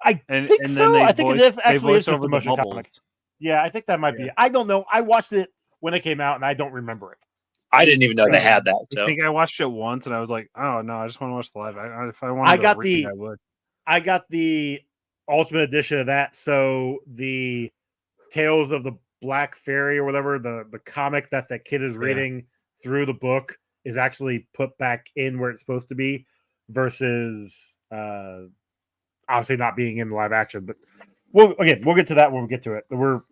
I think so. I think it is actually just a motion comic. Yeah, I think that might be. I don't know. I watched it when it came out, and I don't remember it.
I didn't even know they had that. So
I think I watched it once, and I was like, "Oh no, I just want to watch the live." If I wanted to read, I would.
I got the Ultimate Edition of that. So the Tales of the Black Fairy or whatever, the comic that kid is reading through the book is actually put back in where it's supposed to be, versus obviously not being in live action. But we'll get to that when we get to it. We're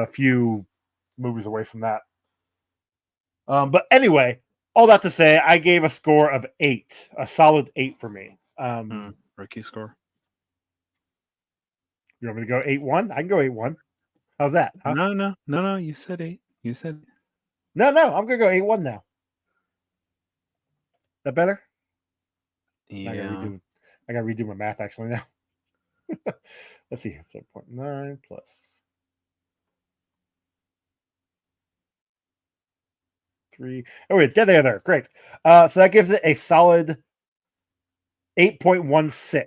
a few movies away from that. But anyway, all that to say, I gave a score of 8, a solid 8 for me.
Rookie score.
You want me to go 8-1? I can go 8-1. How's that? Huh?
No. You said 8. You said
no. I'm gonna go 8-1 now. That better?
Yeah.
I gotta redo my math actually now. Let's see. 7.9 plus 3. Oh, wait, there. Great. So that gives it a solid 8.16.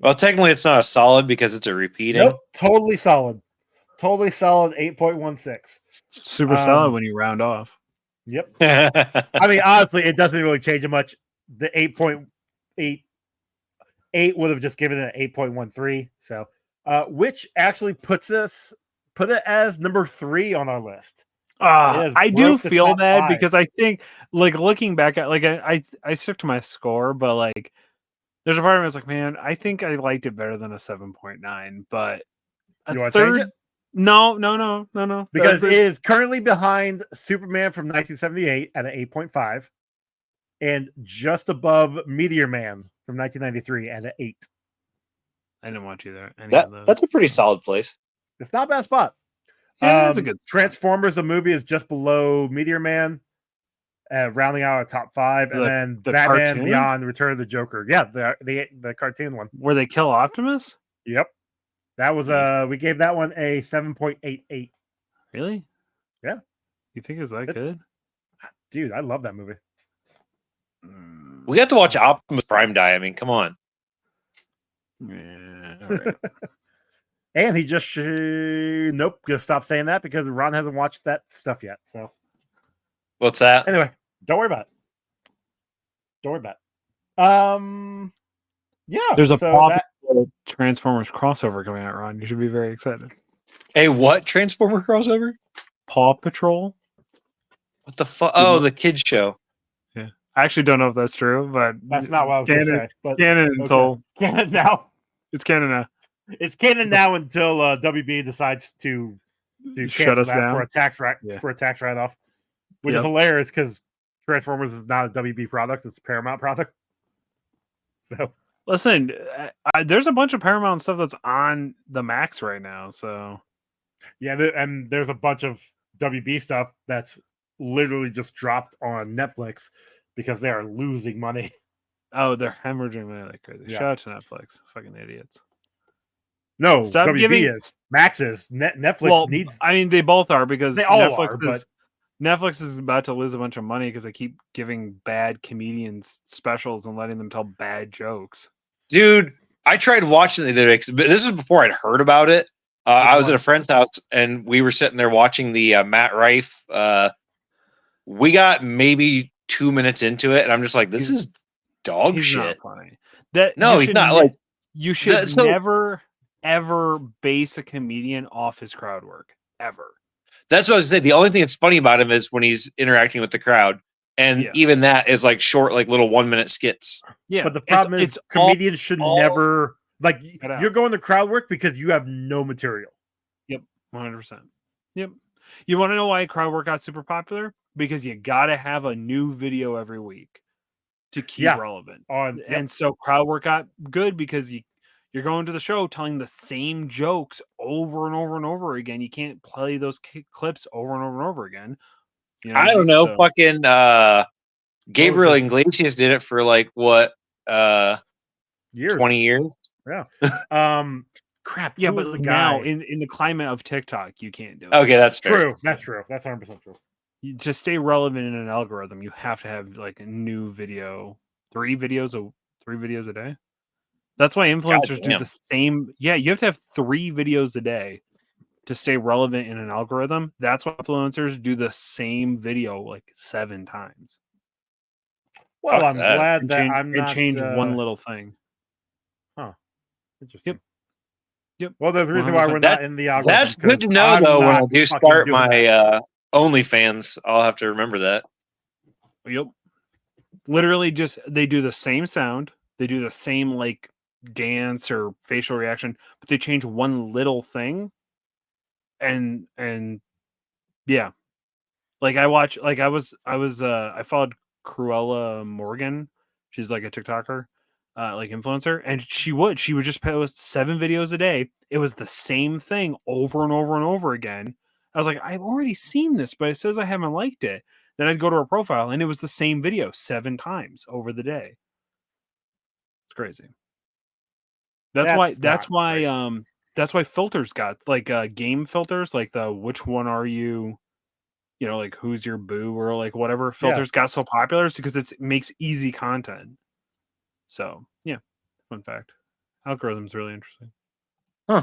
Well, technically, it's not a solid because it's a repeating.
Nope, totally solid. Totally solid 8.16.
Super solid when you round off.
Yep. I mean, honestly, it doesn't really change it much. The 8.88 would have just given it an 8.13. So, which actually put it as number 3 on our list.
I do
broke the
feel
top
bad
5.
because I think, like, looking back at, like, I stuck to my score, but like, there's a part of me that's like, man, I think I liked it better than a 7.9, but
You want to change it?
No.
Because it is currently behind Superman from 1978 at an 8.5 and just above Meteor Man from 1993 at an 8.
I didn't want you there.
That's a pretty solid place.
It's not a bad spot.
Yeah, it's a good spot.
Transformers, the movie, is just below Meteor Man, rounding out our top 5. And then
the
Batman
cartoon?
Beyond, Return of the Joker. Yeah, the cartoon one.
Where they kill Optimus?
Yep. That was we gave that one a 7.88.
Really?
Yeah.
You think it's that good?
Dude, I love that movie.
We got to watch Optimus Prime die. I mean, come on.
Yeah. All right.
And he just nope, gonna stop saying that because Ron hasn't watched that stuff yet. So
What's that?
anyway, don't worry about it. Yeah.
There's a
so
Transformers crossover coming out, Ron. You should be very excited.
A what Transformer crossover?
Paw Patrol.
What the fuck? Oh, the kids show.
Yeah, I actually don't know if that's true, but
that's not what I was going to say. But
canon until
canon now.
It's canon now.
It's canon now until WB decides to
shut us
that
down
for a tax write off, which is hilarious because Transformers is not a WB product; it's a Paramount product. So
listen, there's a bunch of Paramount stuff that's on the Max right now. So
yeah, and there's a bunch of WB stuff that's literally just dropped on Netflix because they are losing money.
Oh, they're hemorrhaging money like crazy.
Yeah.
Shout out to Netflix, fucking idiots.
No,
Stop
WB
giving...
is. Max is. Netflix needs.
I mean, they both are because
they all are, but
Netflix is about to lose a bunch of money because they keep giving bad comedians specials and letting them tell bad jokes.
Dude, I tried watching it. This is before I'd heard about it. I was at a friend's house and we were sitting there watching the Matt Rife. We got maybe 2 minutes into it, and I'm just like, "This is dog shit."
Not funny.
He's not. Like,
you should never ever base a comedian off his crowd work ever.
That's what I was saying. The only thing that's funny about him is when he's interacting with the crowd, and even that is like short, like little 1 minute skits.
Yeah, but the problem is comedians should never like you're going to crowd work because you have no material.
Yep, 100%. Yep. You want to know why crowd work got super popular? Because you got to have a new video every week to keep relevant. And so crowd work got good because you're going to the show telling the same jokes over and over and over again. You can't play those clips over and over and over again. You know
I don't know. So, fucking Gabriel Iglesias did it for like what?
Years.
20 years.
Yeah. Crap.
Yeah, but now in the climate of TikTok, you can't do it.
Okay, that's fair.
True. That's true. That's 100% true.
To stay relevant in an algorithm, you have to have like a new video, 3 videos a day. That's why influencers do the same. Yeah, you have to have 3 videos a day to stay relevant in an algorithm. That's why influencers do the same video like 7 times.
Well, I'm glad that I'm not
change one little thing.
Huh. Interesting.
Yep.
Well, there's a reason why we're not in the algorithm.
That's good to know, though. When I do start my OnlyFans, I'll have to remember that.
Yep. Literally, they do the same sound. They do the same like dance or facial reaction, but they change one little thing. And yeah, like I followed Cruella Morgan. She's like a TikToker, like influencer, and she would just post 7 videos a day. It was the same thing over and over and over again. I was like, I've already seen this, but it says I haven't liked it. Then I'd go to her profile, and it was the same video 7 times over the day. It's crazy. That's why filters got like game filters, like the which one are you you know, like Who's Your Boo or like whatever filters got so popular is because it makes easy content. So yeah, fun fact. Algorithm's really interesting.
Huh.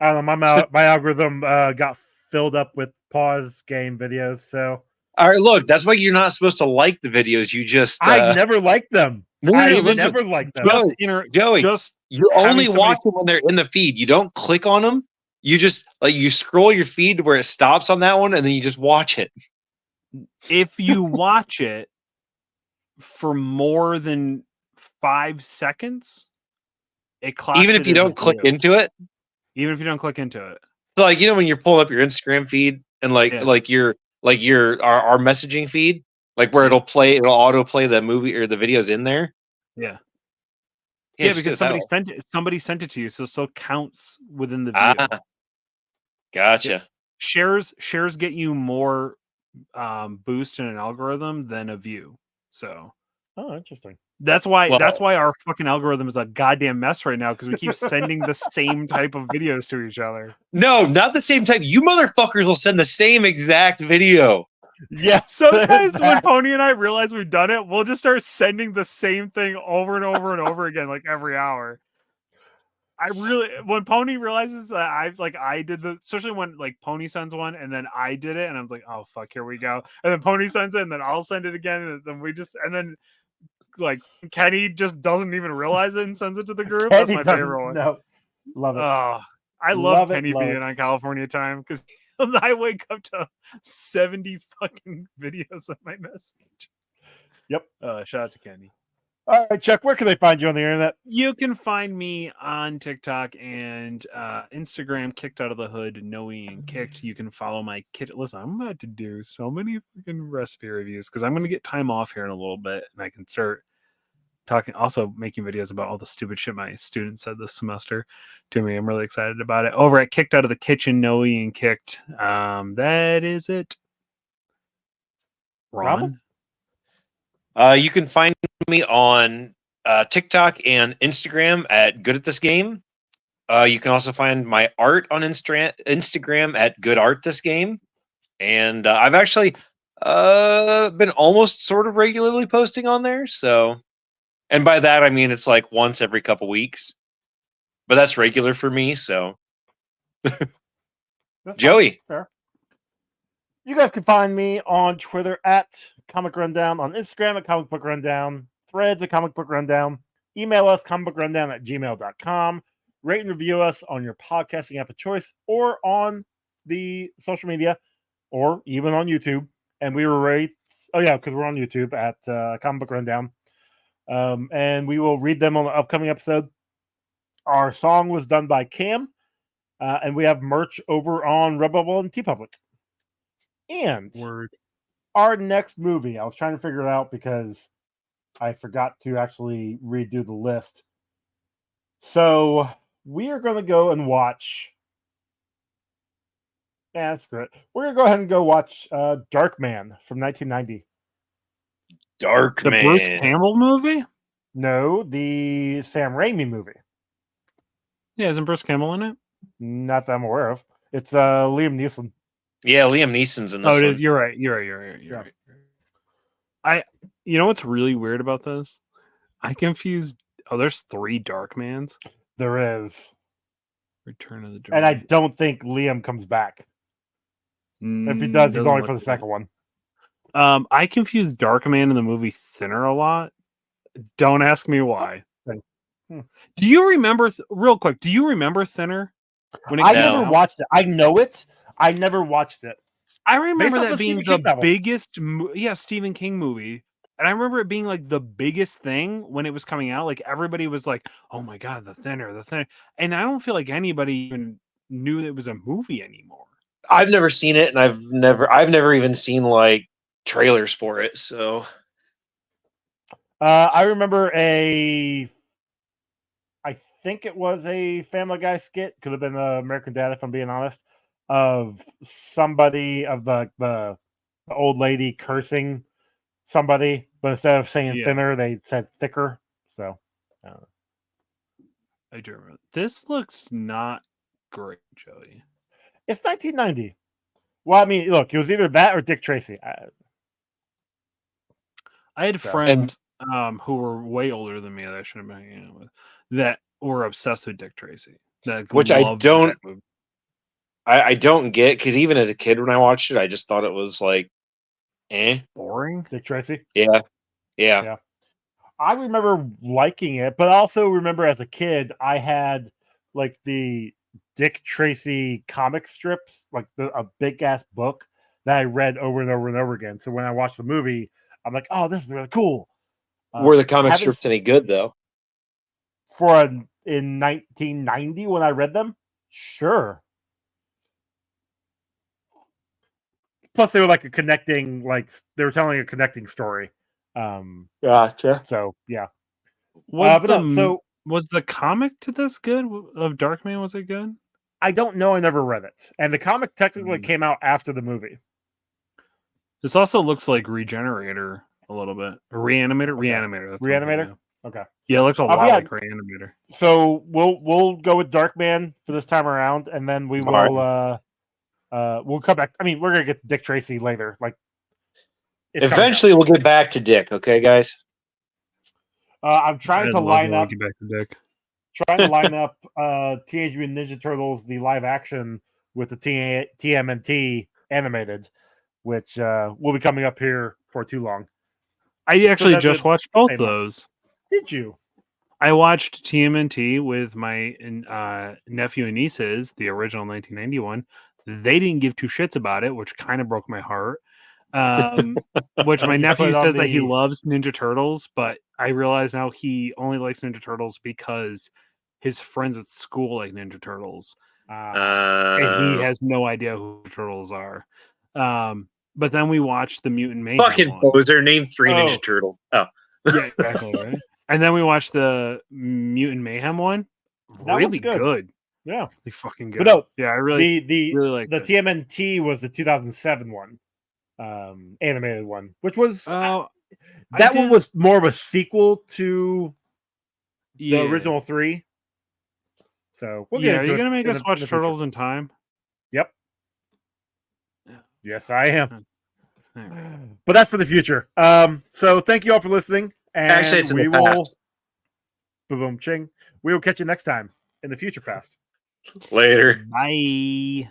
I don't know. My algorithm got filled up with pause game videos. So
all right, look, that's why you're not supposed to like the videos. You just
I never liked them. I
listen,
never liked them.
Joey,
Just
you only
somebody-
watch them when they're in the feed. You don't click on them. You just like you scroll your feed to where it stops on that one, and then you just watch it.
if you watch it for more than 5 seconds, it clocks
Even if
it
you
as a
don't click
view.
into it.
Even if you don't click into it.
So like when you're pulling up your Instagram feed and like our messaging feed, like where it'll autoplay the movie or the videos in there.
Yeah.
Yeah,
because somebody sent it to you, so it still counts within the view.
Ah, gotcha.
Shares get you more boost in an algorithm than a view. So
interesting.
that's why our fucking algorithm is a goddamn mess right now, because we keep sending the same type of videos to each other.
No, not the same type. You motherfuckers will send the same exact video.
Yeah.
Sometimes when Pony and I realize we've done it, we'll just start sending the same thing over and over and over again, like every hour. When Pony realizes that I did especially when like Pony sends one and then I did it, and I'm like, oh fuck, here we go. And then Pony sends it, and then I'll send it again, and then like Kenny just doesn't even realize it and sends it to the group. That's my favorite one.
No, love it.
Oh, I love Kenny being on California time, because I wake up to 70 fucking videos of my message.
Yep.
Shout out to Kenny.
All right, Chuck, where can they find you on the internet?
You can find me on TikTok and Instagram, Kicked Out of the Hood, Noe and Kicked. You can follow my kit. Listen, I'm about to do so many fucking recipe reviews because I'm going to get time off here in a little bit, and I can start also making videos about all the stupid shit my students said this semester to me. I'm really excited about it. Over at Kicked Out of the Kitchen, Noe and Kicked. That is it. Ron?
You can find me on TikTok and Instagram at Good at This Game. You can also find my art on Instagram at Good Art This Game. And I've actually been almost sort of regularly posting on there. So, and by that I mean it's like once every couple weeks, but that's regular for me. So, Joey,
fair. You guys can find me on Twitter at Comic Rundown, on Instagram at Comic Book Rundown, Threads at Comic Book Rundown. Email us comicbookrundown@gmail.com. Rate and review us on your podcasting app of choice, or on the social media, or even on YouTube. And we will rate. Oh yeah, because we're on YouTube at Comic Book Rundown. And we will read them on the upcoming episode. Our song was done by Cam, and we have merch over on Redbubble and TeePublic. And our next movie, I was trying to figure it out because I forgot to actually redo the list. So we are going to go and watch. Yeah, that's great. We're going to go ahead and go watch Darkman from 1990.
Darkman.
The Bruce Campbell movie?
No, the Sam Raimi movie.
Yeah, isn't Bruce Campbell in it?
Not that I'm aware of. It's Liam Neeson.
Yeah, Liam Neeson's in this.
Oh, it is. You're right. You're right. You know what's really weird about this? I confused. Oh, there's 3 Darkmans.
There is.
Return of the Dream.
And I don't think Liam comes back. If he does, he's only for the second one.
I confused Darkman and the movie Thinner a lot. Don't ask me why. Do you remember, real quick, do you remember Thinner?
I never watched it. I know it. I never watched it.
I remember that being the biggest, Stephen King movie. And I remember it being like the biggest thing when it was coming out. Like everybody was like, "Oh my god, the Thinner." And I don't feel like anybody even knew that it was a movie anymore.
I've never seen it, and I've never even seen like trailers for it. So,
I remember I think it was a Family Guy skit. Could have been American Dad, if I'm being honest. Of somebody of the old lady cursing somebody, but instead of saying thinner, they said thicker. So
I do remember. This looks not great, Joey.
It's 1990. Well, I mean, look, it was either that or Dick Tracy.
I had
So-
friends who were way older than me that I shouldn't have been hanging out with that were obsessed with Dick Tracy. That
Which I
loved
don't-
that movie.
I don't get, because even as a kid when I watched it, I just thought it was like,
Boring.
Dick Tracy.
yeah.
I remember liking it, but I also remember as a kid, I had like the Dick Tracy comic strips, like a big ass book that I read over and over and over again. So when I watched the movie, I'm like, oh, this is really cool.
Were the comic
haven't
strips any good though?
in 1990 when I read them? Sure. Plus, they were like they were telling a connecting story.
Gotcha.
So yeah.
Was
but no,
was the comic to this good of Darkman? Was it good?
I don't know. I never read it, and the comic technically
Mm.
came out after the movie.
This also looks like Regenerator a little bit. Reanimator?
Okay.
Reanimator. That's what I'm
Reanimator?
thinking of.
Okay.
Yeah, it looks a lot
yeah.
like Reanimator.
So we'll go with Darkman for this time around, and then we will we'll come back. I mean, we're gonna get Dick Tracy later. Like it's coming out.
Eventually, we'll get back to Dick. Okay, guys.
I'm trying
I'd
to
love
line
to
up
get back to Dick.
Teenage Mutant Ninja Turtles, the live action, with the TMNT animated, which will be coming up here for too long.
I actually
that
just
the
watched both
same month.
those.
Did you?
I watched TMNT with my nephew and nieces, the original 1991. They didn't give two shits about it, which kind of broke my heart. Which my
You
nephew
put on
says that he
the-
loves Ninja Turtles, but I realize now he only likes Ninja Turtles because his friends at school like Ninja Turtles, and he has no idea who Turtles are. But then we watched the Mutant Mayhem
Fucking
one.
poser. Name 3
Oh.
Ninja Turtle. Oh,
Yeah, exactly. Right? And then we watched the Mutant Mayhem one.
That
Really
one's good.
good.
Yeah.
Really fucking good.
But no,
yeah, I really
the
like
the
it.
TMNT was the 2007 one, animated one, which was
I
that one
didn't-
was more of a sequel to the
yeah.
original 3. So we'll get
Yeah, are
into
you
it
gonna make
in
us
the-
watch
in the future.
Turtles in Time?
Yep. Yes, I am.
Alright.
But that's for the future. So thank you all for listening. And
actually, it's in
we
the past.
will boom ching. We will catch you next time in the future past.
Later.
Bye.